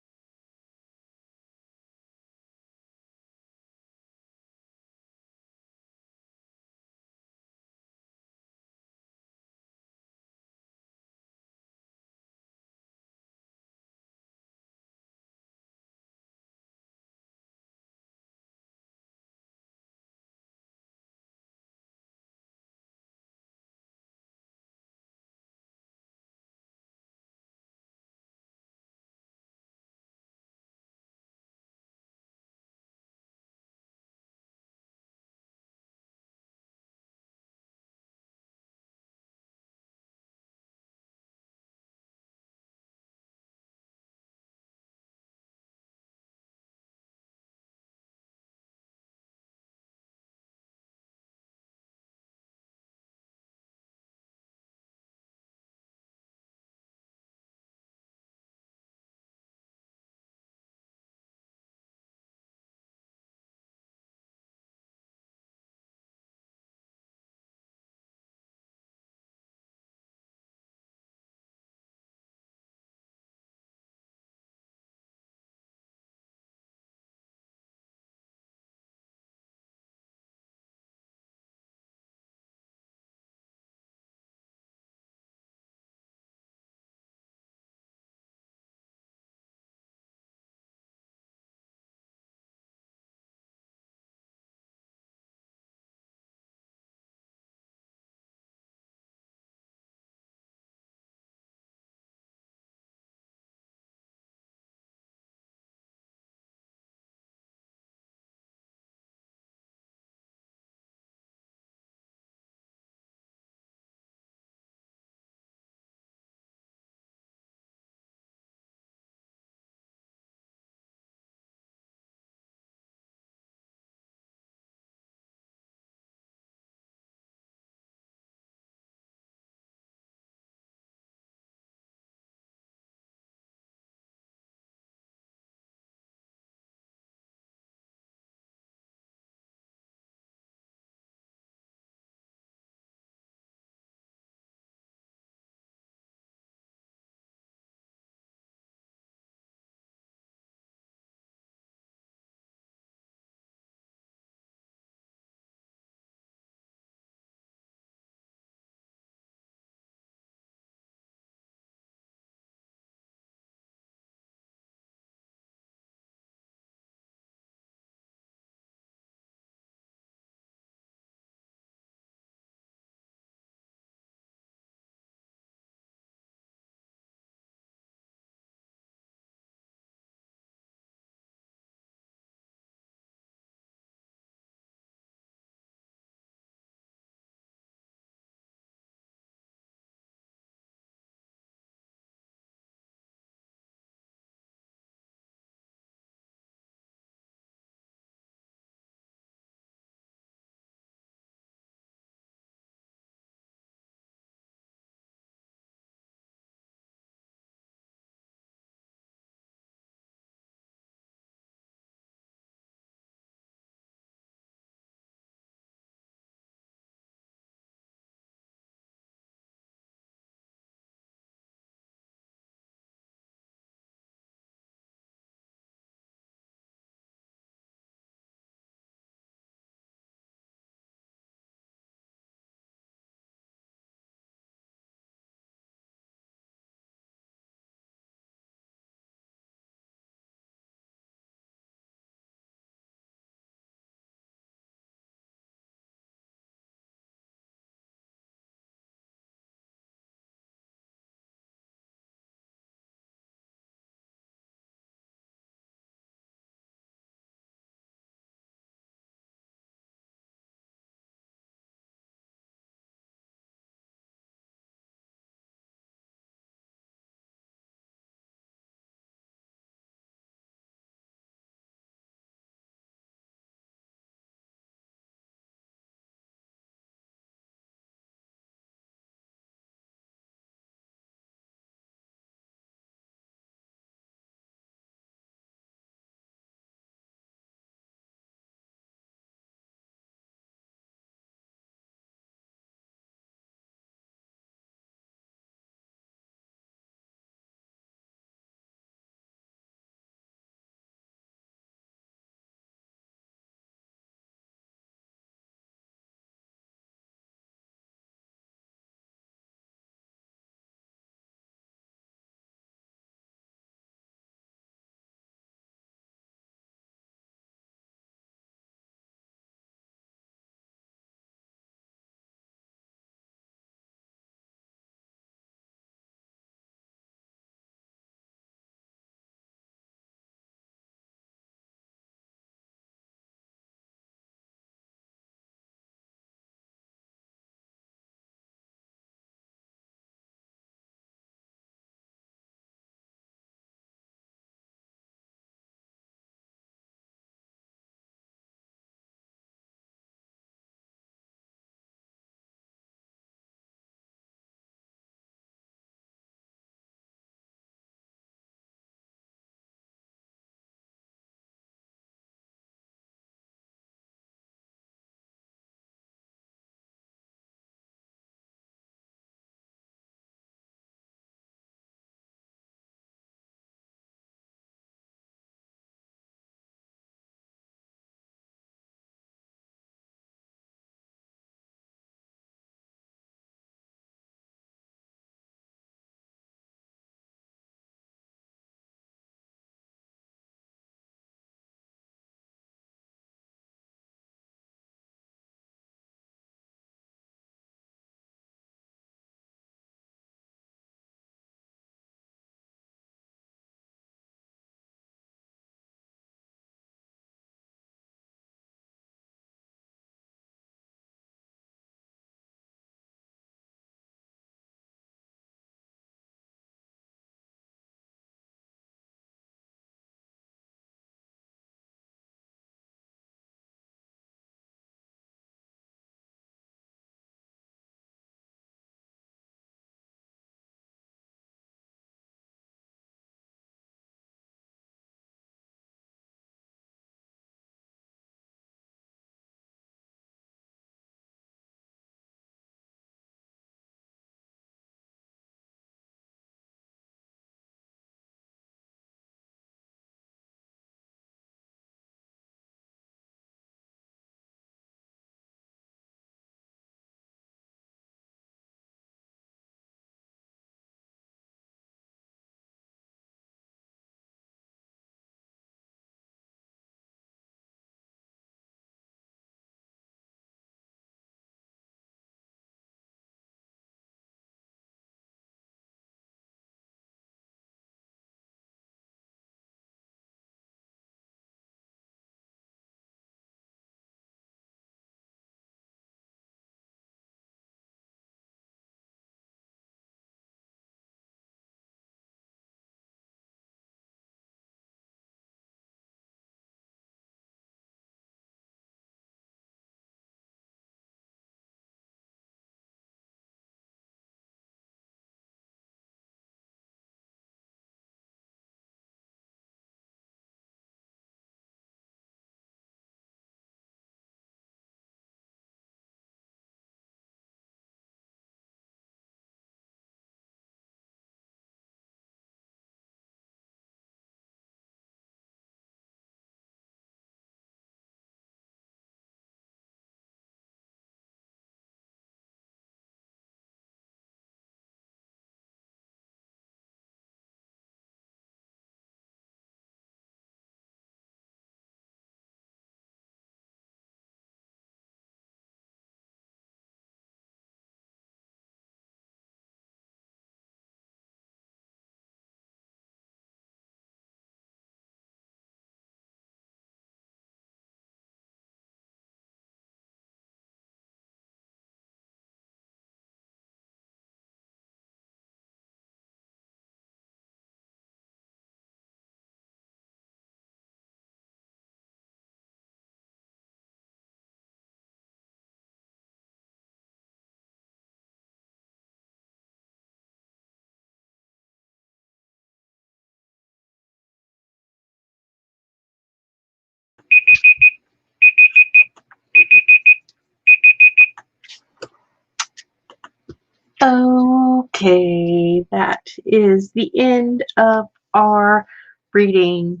Okay, that is the end of our reading,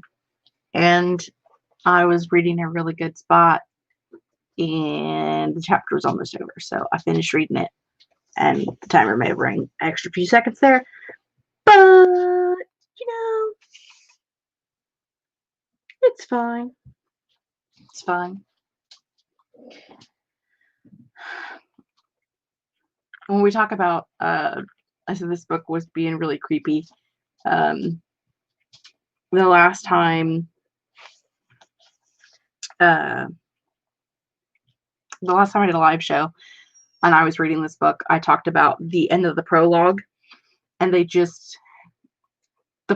and I was reading a really good spot, and the chapter was almost over, so I finished reading it, and the timer may have rang an extra few seconds there, but, it's fine. It's fine. When we talk about, I said this book was being really creepy. The last time, uh, I did a live show and I was reading this book, I talked about the end of the prologue, and the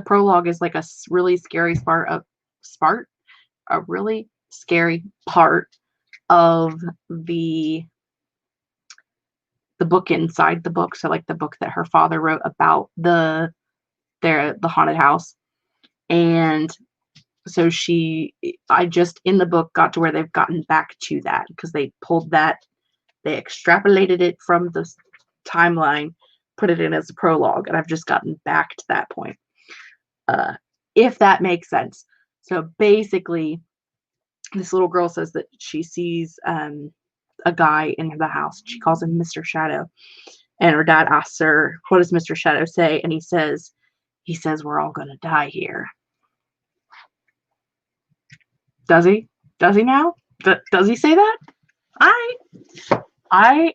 prologue is like a really scary a really scary part of the book inside the book. So like the book that her father wrote about the haunted house. And so I just in the book got to where they've gotten back to that because they extrapolated it from the timeline, put it in as a prologue, and I've just gotten back to that point. If that makes sense. So basically, this little girl says that she sees a guy in the house. She calls him Mr. Shadow. And her dad asks her, what does Mr. Shadow say? And he says, we're all going to die here. Does he? Does he now? Does he say that? I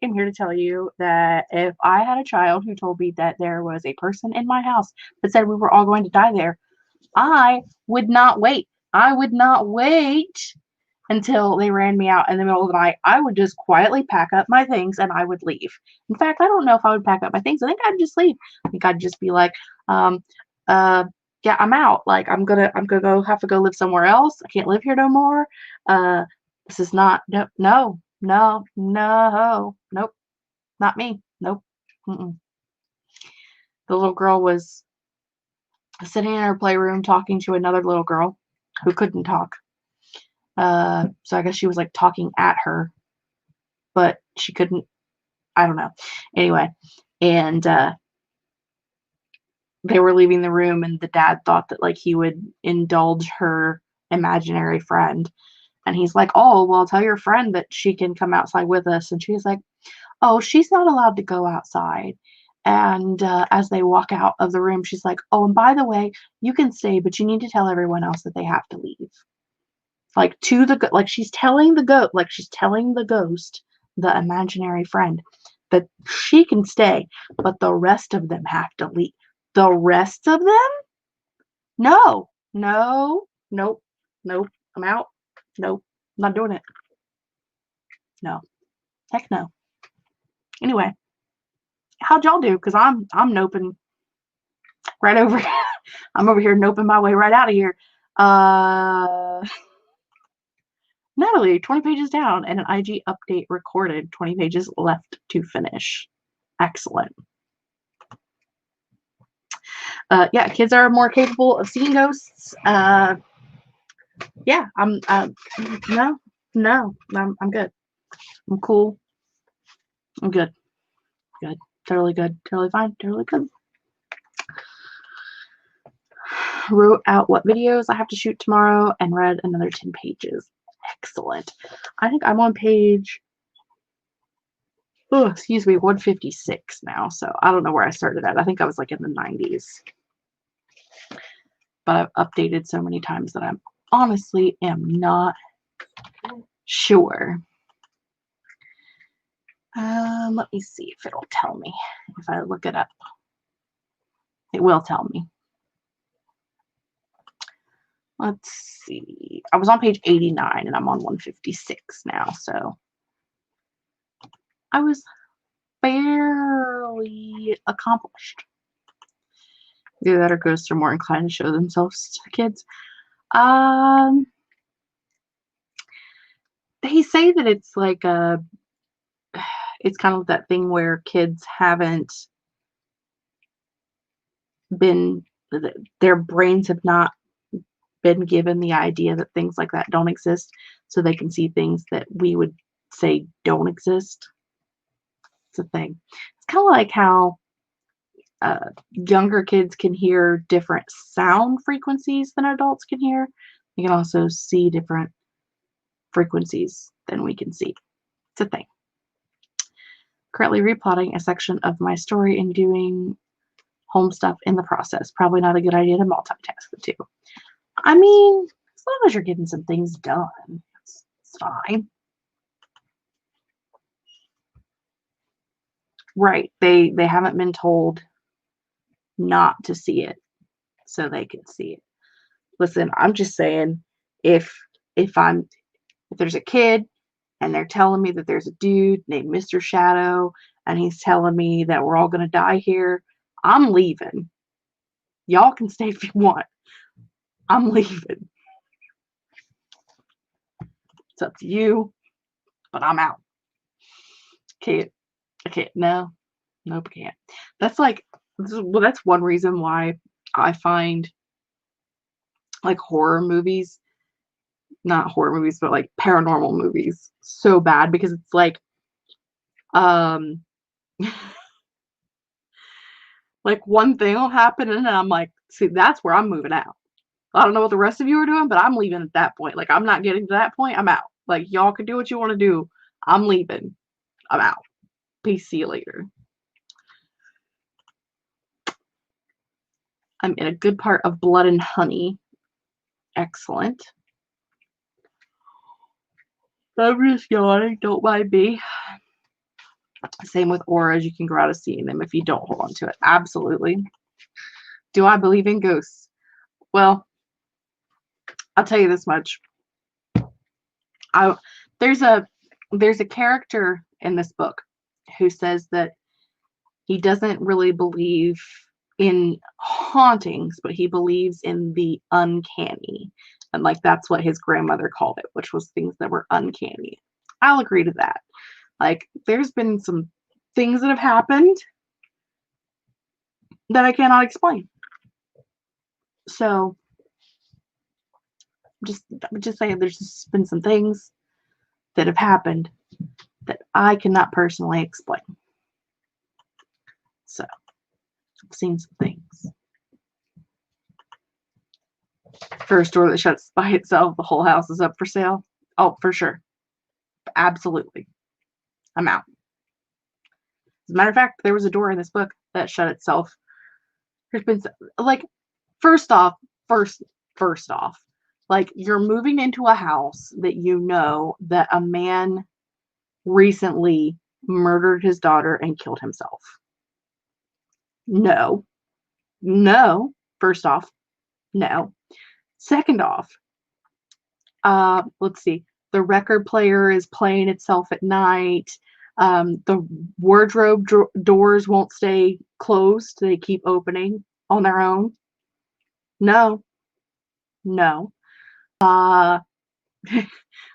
am here to tell you that if I had a child who told me that there was a person in my house that said we were all going to die there, I would not wait. I would not wait until they ran me out in the middle of the night. I would just quietly pack up my things and I would leave. In fact, I don't know if I would pack up my things. I think I'd just leave. I think I'd just be like, yeah, I'm out. Like I'm gonna go have to go live somewhere else. I can't live here no more. This is not no, nope, not me. Nope. Mm-mm. The little girl was sitting in her playroom talking to another little girl who couldn't talk. So I guess she was like talking at her, but she couldn't, I don't know. Anyway, and they were leaving the room and the dad thought that like he would indulge her imaginary friend. And he's like, oh, well, tell your friend that she can come outside with us. And she's like, oh, she's not allowed to go outside. And as they walk out of the room, she's like, oh, and by the way, you can stay, but you need to tell everyone else that they have to leave. Like she's telling the ghost, the imaginary friend, that she can stay, but the rest of them have to leave. The rest of them? No, no, nope, nope. I'm out. Nope, not doing it. No, heck no. Anyway, how'd y'all do? Because I'm noping right over. I'm over here noping my way right out of here. Natalie, 20 pages down and an IG update recorded. 20 pages left to finish. Excellent. Yeah, kids are more capable of seeing ghosts. Yeah, I'm I'm good. I'm cool. I'm good. Good. Totally good. Totally fine. Totally good. Wrote out what videos I have to shoot tomorrow and read another 10 pages. Excellent. I think I'm on page 156 now. So I don't know where I started at. I think I was like in the 90s. But I've updated so many times that I honestly am not sure. Let me see if it'll tell me. If I look it up, it will tell me. Let's see. I was on page 89 and I'm on 156 now, so I was barely accomplished. Either that or ghosts are more inclined to show themselves to kids. They say that it's like it's kind of that thing where kids haven't been, their brains have not been given the idea that things like that don't exist, so they can see things that we would say don't exist. It's a thing. It's kind of like how Younger kids can hear different sound frequencies than adults can hear. They can also see different frequencies than we can see. It's a thing. Currently replotting a section of my story and doing home stuff in the process. Probably not a good idea to multitask the two. I mean, as long as you're getting some things done, it's fine. Right. They haven't been told not to see it so they can see it. Listen, I'm just saying if if I'm if there's a kid and they're telling me that there's a dude named Mr. Shadow and he's telling me that we're all going to die here, I'm leaving. Y'all can stay if you want. I'm leaving. It's up to you, but I'm out. Can't. I can't. No. Nope, I can't. That's like, well, that's one reason why I find like horror movies, not horror movies, but like paranormal movies so bad because it's like, um, like one thing will happen and then I'm like, see, that's where I'm moving out. I don't know what the rest of you are doing, but I'm leaving at that point. Like, I'm not getting to that point. I'm out. Like, y'all can do what you want to do. I'm leaving. I'm out. Peace. See you later. I'm in a good part of Blood and Honey. Excellent. I'm just yawning. Don't mind me. Same with auras. You can grow out of seeing them if you don't hold on to it. Absolutely. Do I believe in ghosts? Well, I'll tell you this much. There's a character in this book who says that he doesn't really believe in hauntings, but he believes in the uncanny. And like that's what his grandmother called it, which was things that were uncanny. I'll agree to that. Like there's been some things that have happened that I cannot explain. So I'm just saying there's just been some things that have happened that I cannot personally explain. So I've seen some things. For a store that shuts by itself, the whole house is up for sale. Oh, for sure. Absolutely. I'm out. As a matter of fact, there was a door in this book that shut itself. There's been like, first off, like you're moving into a house that you know that a man recently murdered his daughter and killed himself. No. First off, no. Second off, let's see. The record player is playing itself at night. The wardrobe doors won't stay closed. They keep opening on their own. No.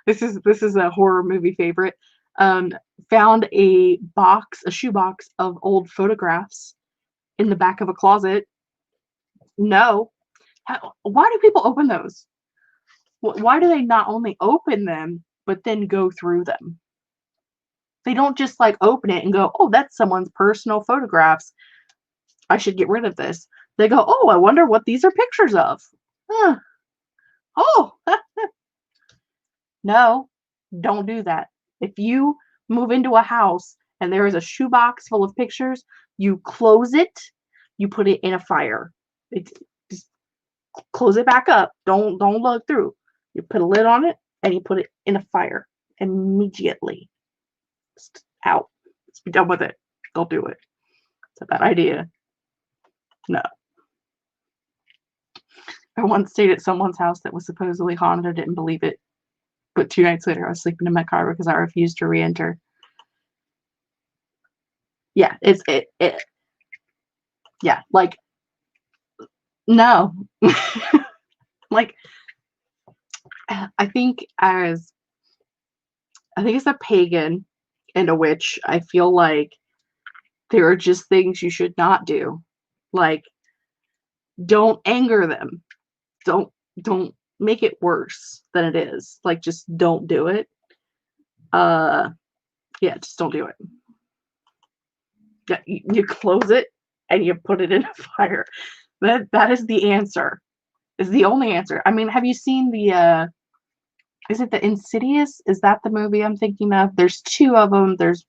This is a horror movie favorite. Found a shoebox of old photographs in the back of a closet. No. Why do people open those? Why do they not only open them, but then go through them? They don't just like open it and go, oh, that's someone's personal photographs. I should get rid of this. They go, oh, I wonder what these are pictures of. Huh. Oh, no, don't do that. If you move into a house and there is a shoebox full of pictures, you close it, you put it in a fire. Just close it back up. Don't look through. You put a lid on it and you put it in a fire immediately. Just out. Let's be done with it. Don't do it. It's a bad idea. No. I once stayed at someone's house that was supposedly haunted. I didn't believe it. But 2 nights later, I was sleeping in my car because I refused to re-enter. Yeah, yeah, like, no. Like, I think as a pagan and a witch, I feel like there are just things you should not do. Like, don't anger them. Don't make it worse than it is. Like, just don't do it. Yeah, just don't do it. Yeah, you close it and you put it in a fire. That is the answer. Is the only answer. I mean, have you seen the is it the Insidious? Is that the movie I'm thinking of? There's two of them. There's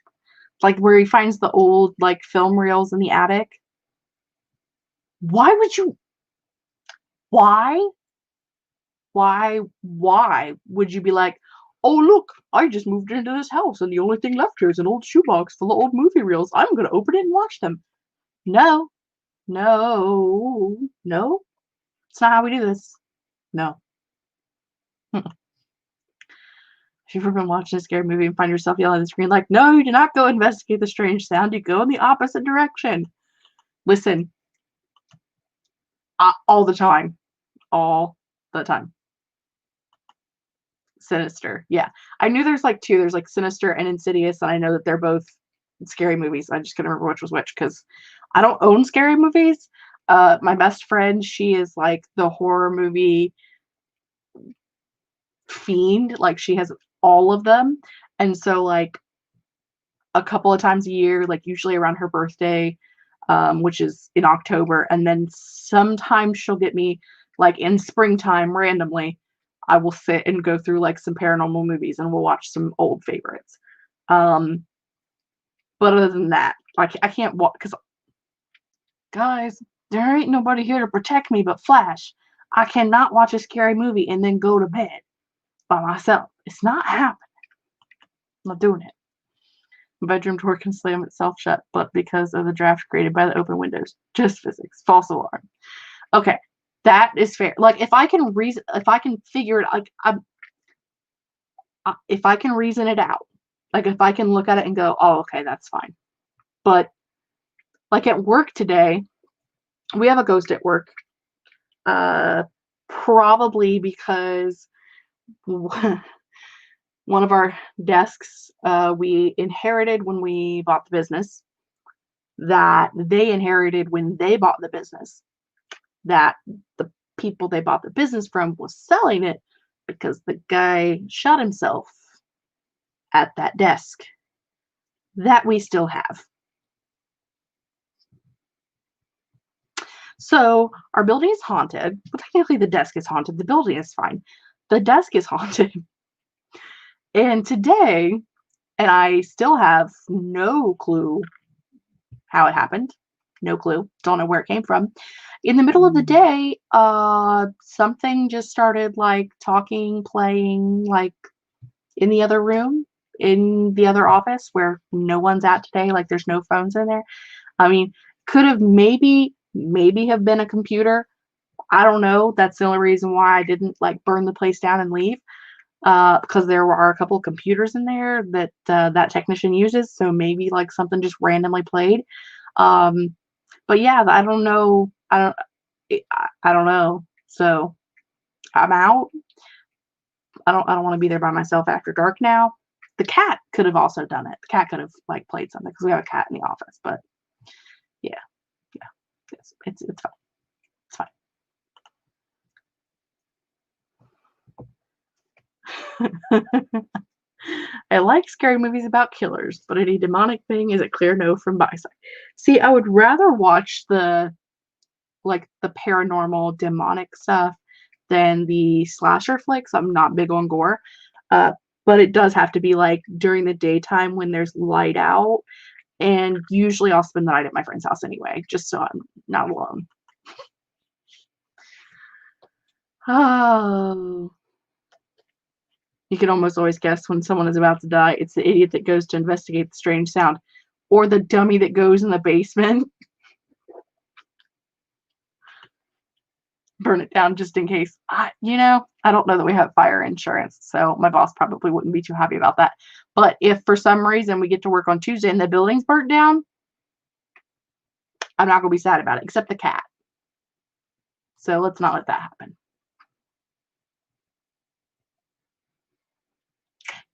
like where he finds the old like film reels in the attic. Why would you why? Why would you be like, "Oh, look, I just moved into this house and the only thing left here is an old shoebox full of old movie reels. I'm gonna open it and watch them." No. No. No. It's not how we do this. No. Mm-mm. If you've ever been watching a scary movie and find yourself yelling at the screen like, "No, you do not go investigate the strange sound. You go in the opposite direction." Listen, all the time. All the time. Sinister. Yeah. I knew there's like two. There's like Sinister and Insidious, and I know that they're both scary movies. I just couldn't remember which was which because I don't own scary movies. My best friend, she is like the horror movie fiend. Like she has all of them. And so like a couple of times a year, like usually around her birthday, which is in October, and then sometimes she'll get me like in springtime randomly. I will sit and go through like some paranormal movies and we'll watch some old favorites. Um, but other than that, like I can't watch because guys, there ain't nobody here to protect me but Flash. I cannot watch a scary movie and then go to bed by myself. It's not happening. I'm not doing it. My bedroom door can slam itself shut, but because of the draft created by the open windows. Just physics. False alarm. Okay, that is fair. Like if I can reason, if I can figure it, like if I can reason it out, like if I can look at it and go, oh, okay, that's fine. But like at work today, we have a ghost at work. Probably because one of our desks we inherited when we bought the business, that they inherited when they bought the business, that the people they bought the business from was selling it because the guy shot himself at that desk that we still have. So our building is haunted. Well, technically the desk is haunted. The building is fine. The desk is haunted. And today, and I still have no clue how it happened. No clue. Don't know where it came from. In the middle of the day, something just started like talking, playing like in the other room, in the other office where no one's at today. Like there's no phones in there. I mean, could have maybe have been a computer. I don't know. That's the only reason why I didn't like burn the place down and leave. Because there are a couple of computers in there that that technician uses, so maybe like something just randomly played. Um, but yeah, I don't know. I don't know. So I'm out. I don't want to be there by myself after dark now. The cat could have also done it. The cat could have like played something because we have a cat in the office. But yeah, yeah, it's fine. It's fine. I like scary movies about killers, but any demonic thing is a clear no from my side. See, I would rather watch the like the paranormal demonic stuff than the slasher flicks. I'm not big on gore. Uh, but it does have to be like during the daytime when there's light out. And usually I'll spend the night at my friend's house anyway, just so I'm not alone. Oh. You can almost always guess when someone is about to die. It's the idiot that goes to investigate the strange sound, or the dummy that goes in the basement. Burn it down just in case. I don't know that we have fire insurance, so my boss probably wouldn't be too happy about that. But if for some reason we get to work on Tuesday and the building's burnt down, I'm not going to be sad about it, except the cat. So let's not let that happen.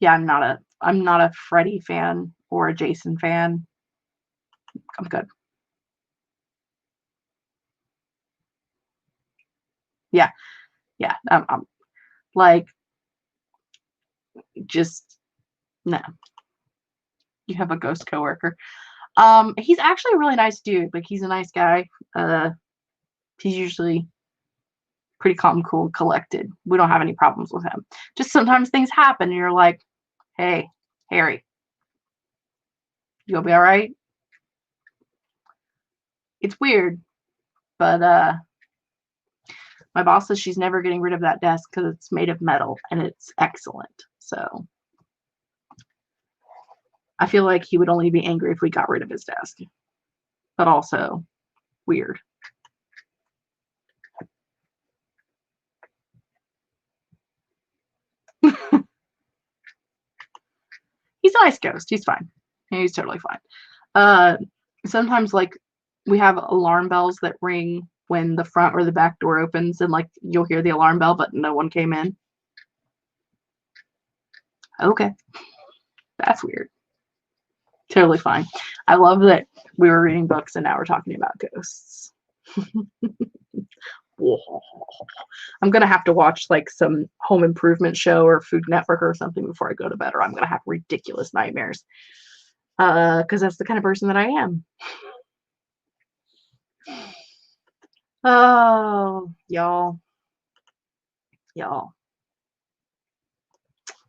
Yeah, I'm not a Freddy fan or a Jason fan. I'm good. Yeah, yeah. I'm like just no. You have a ghost coworker. He's actually a really nice dude. Like, he's a nice guy. He's usually pretty calm, cool, and collected. We don't have any problems with him. Just sometimes things happen and you're like, hey, Harry, you'll be all right? It's weird, but my boss says she's never getting rid of that desk because it's made of metal and it's excellent. So I feel like he would only be angry if we got rid of his desk, but also weird. He's a nice ghost. He's fine. He's totally fine. Sometimes, like, we have alarm bells that ring when the front or the back door opens, and like you'll hear the alarm bell, but no one came in. Okay, that's weird. Totally fine. I love that we were reading books and now we're talking about ghosts. I'm gonna have to watch like some home improvement show or Food Network or something before I go to bed, or I'm gonna have ridiculous nightmares. Because that's the kind of person that I am. Oh, y'all.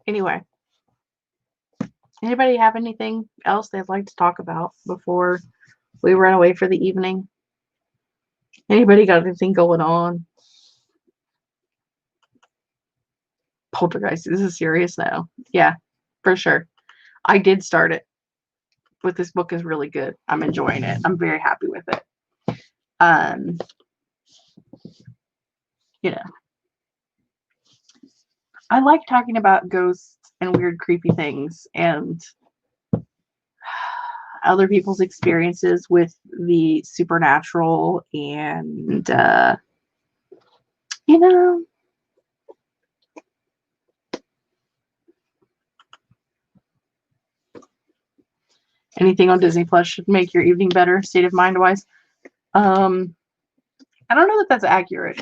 Anyway, anybody have anything else they'd like to talk about before we run away for the evening? Anybody got anything going on? Poltergeist, this is serious now. Yeah, for sure. I did start it, but this book is really good. I'm enjoying it. I'm very happy with it. You know, I like talking about ghosts and weird, creepy things and other people's experiences with the supernatural and, you know, anything on Disney Plus should make your evening better, state of mind wise. I don't know that that's accurate,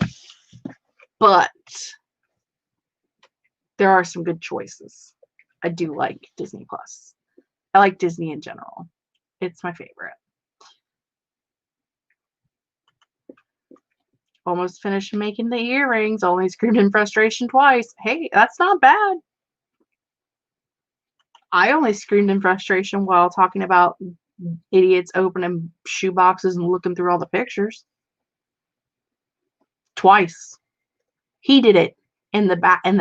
but there are some good choices. I do like Disney Plus. I like Disney in general. It's my favorite. Almost finished making the earrings, only screamed in frustration twice. Hey, that's not bad. I only screamed in frustration while talking about idiots opening shoe boxes and looking through all the pictures. Twice. He did it in the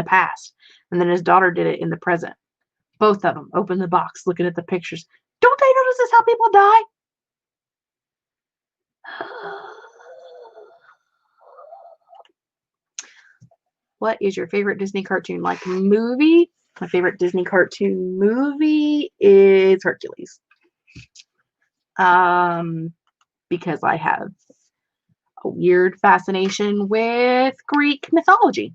past, and then his daughter did it in the present. Both of them opened the box, looking at the pictures. Don't they notice this how people die? What is your favorite Disney cartoon like movie? My favorite Disney cartoon movie is Hercules. Because I have a weird fascination with Greek mythology.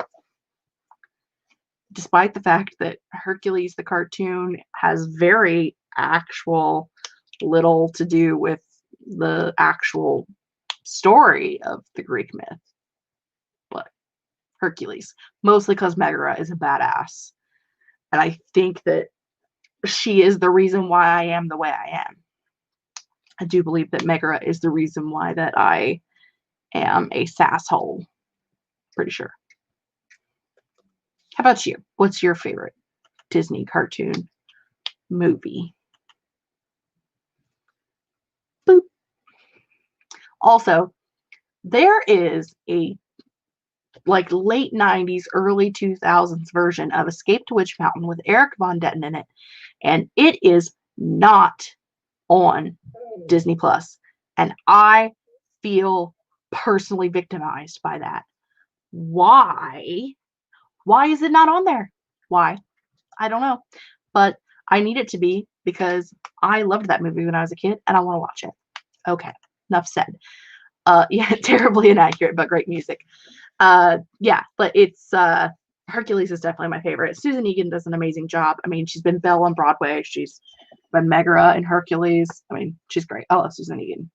Despite the fact that Hercules the cartoon has very actual little to do with the actual story of the Greek myth. But Hercules, mostly because Megara is a badass. And I think that she is the reason why I am the way I am. I do believe that Megara is the reason why that I am a sasshole. Pretty sure. How about you? What's your favorite Disney cartoon movie? Boop. Also, there is a like late 90s, early 2000s version of Escape to Witch Mountain with Eric Von Detten in it, and it is not on Disney Plus. And I feel personally victimized by that. Why? Why is it not on there? Why? I don't know. But I need it to be because I loved that movie when I was a kid and I want to watch it. Okay, enough said. Yeah, terribly inaccurate, but great music. Yeah, but it's Hercules is definitely my favorite. Susan Egan does an amazing job. I mean, she's been Belle on Broadway. She's been Megara in Hercules. I mean, she's great. I love Susan Egan.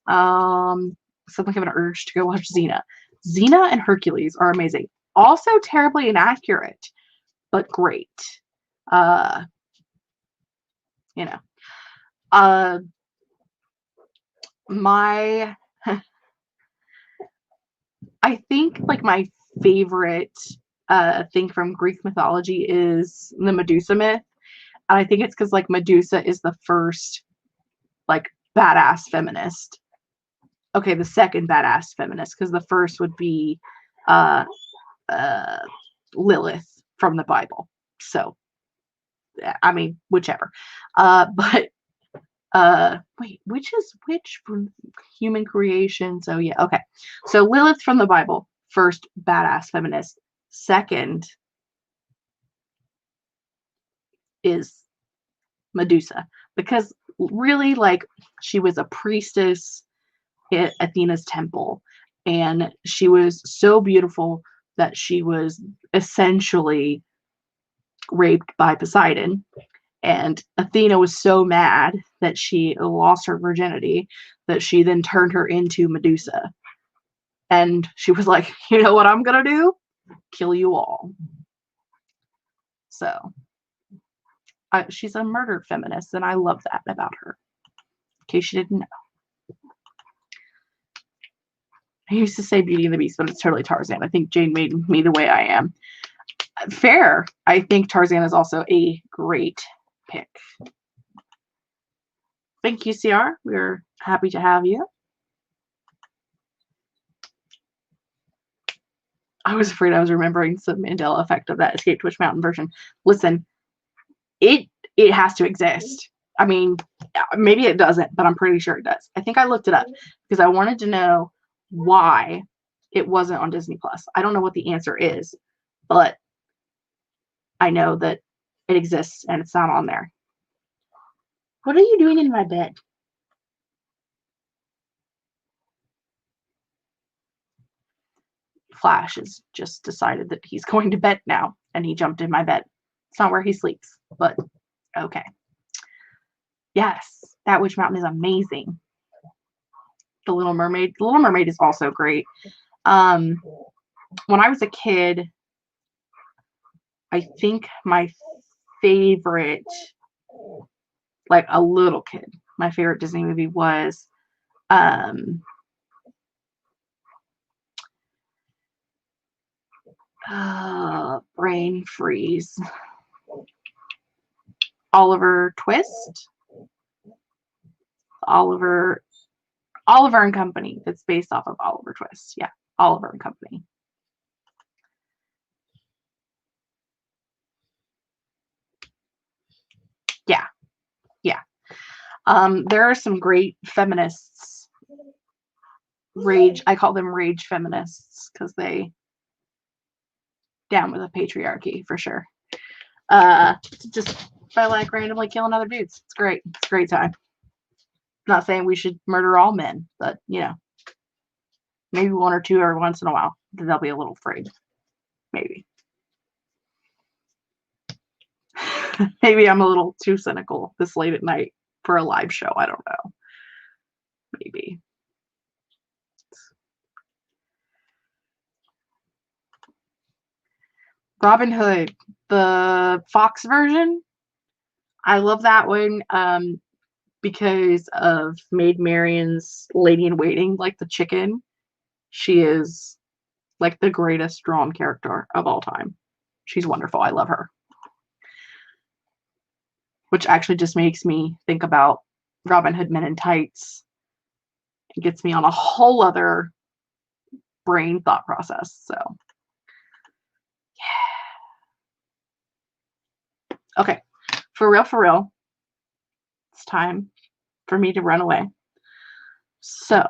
Suddenly have an urge to go watch Xena. Xena and Hercules are amazing. Also terribly inaccurate, but great. You know. my I think like my favorite thing from Greek mythology is the Medusa myth. And I think it's because like Medusa is the first like badass feminist. Okay, the second badass feminist, because the first would be uh, uh, Lilith from the Bible. So, I mean, whichever. But wait, which is which from human creation? So yeah, okay. So Lilith from the Bible, first badass feminist. Second is Medusa, because really, like, she was a priestess at Athena's temple, and she was so beautiful that she was essentially raped by Poseidon. And Athena was so mad that she lost her virginity that she then turned her into Medusa. And she was like, you know what I'm going to do? Kill you all. So she's a murder feminist, and I love that about her. In case you didn't know. I used to say Beauty and the Beast, but it's totally Tarzan. I think Jane made me the way I am. Fair. I think Tarzan is also a great pick. Thank you, CR. We're happy to have you. I was afraid I was remembering some Mandela effect of that Escape to Witch Mountain version. Listen, it has to exist. I mean, maybe it doesn't, but I'm pretty sure it does. I think I looked it up because I wanted to know why it wasn't on Disney Plus. I don't know what the answer is, but I know that it exists and it's not on there. What are you doing in my bed? Flash has just decided that he's going to bed now, and he jumped in my bed. It's not where he sleeps, but okay. Yes, that Witch Mountain is amazing. The Little Mermaid. The Little Mermaid is also great. When I was a kid, I think my favorite, like a little kid, my favorite Disney movie was brain freeze. Oliver Twist. Oliver and Company. That's based off of Oliver Twist. Yeah, Oliver and Company. Yeah, yeah. There are some great feminists. I call them rage feminists because they down with the patriarchy for sure. Just by like randomly killing other dudes. It's great. It's a great time. Not saying we should murder all men, but you know, maybe one or two every once in a while. They'll be a little afraid. Maybe. Maybe I'm a little too cynical this late at night for a live show. I don't know. Maybe. Robin Hood, the Fox version. I love that one because of Maid Marian's Lady in Waiting, like the chicken. She is like the greatest drawn character of all time. She's wonderful. I love her. Which actually just makes me think about Robin Hood Men in Tights. It gets me on a whole other brain thought process. So, yeah. Okay. For real, it's time for me to run away. So,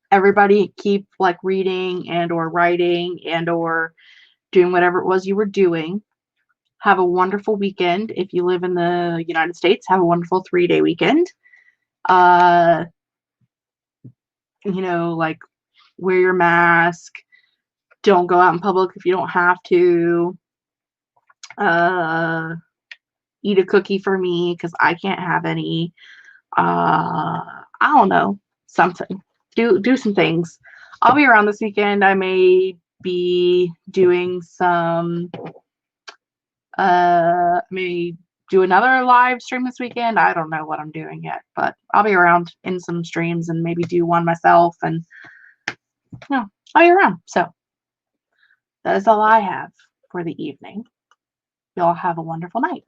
everybody keep like reading and or writing and or doing whatever it was you were doing. Have a wonderful weekend. If you live in the United States, have a wonderful 3-day weekend. Like wear your mask. Don't go out in public if you don't have to. Eat a cookie for me because I can't have any. I don't know, something. Do some things. I'll be around this weekend. I may be doing some maybe do another live stream this weekend. I don't know what I'm doing yet, but I'll be around in some streams and maybe do one myself, and I'll be around. So that is all I have for the evening. Y'all have a wonderful night.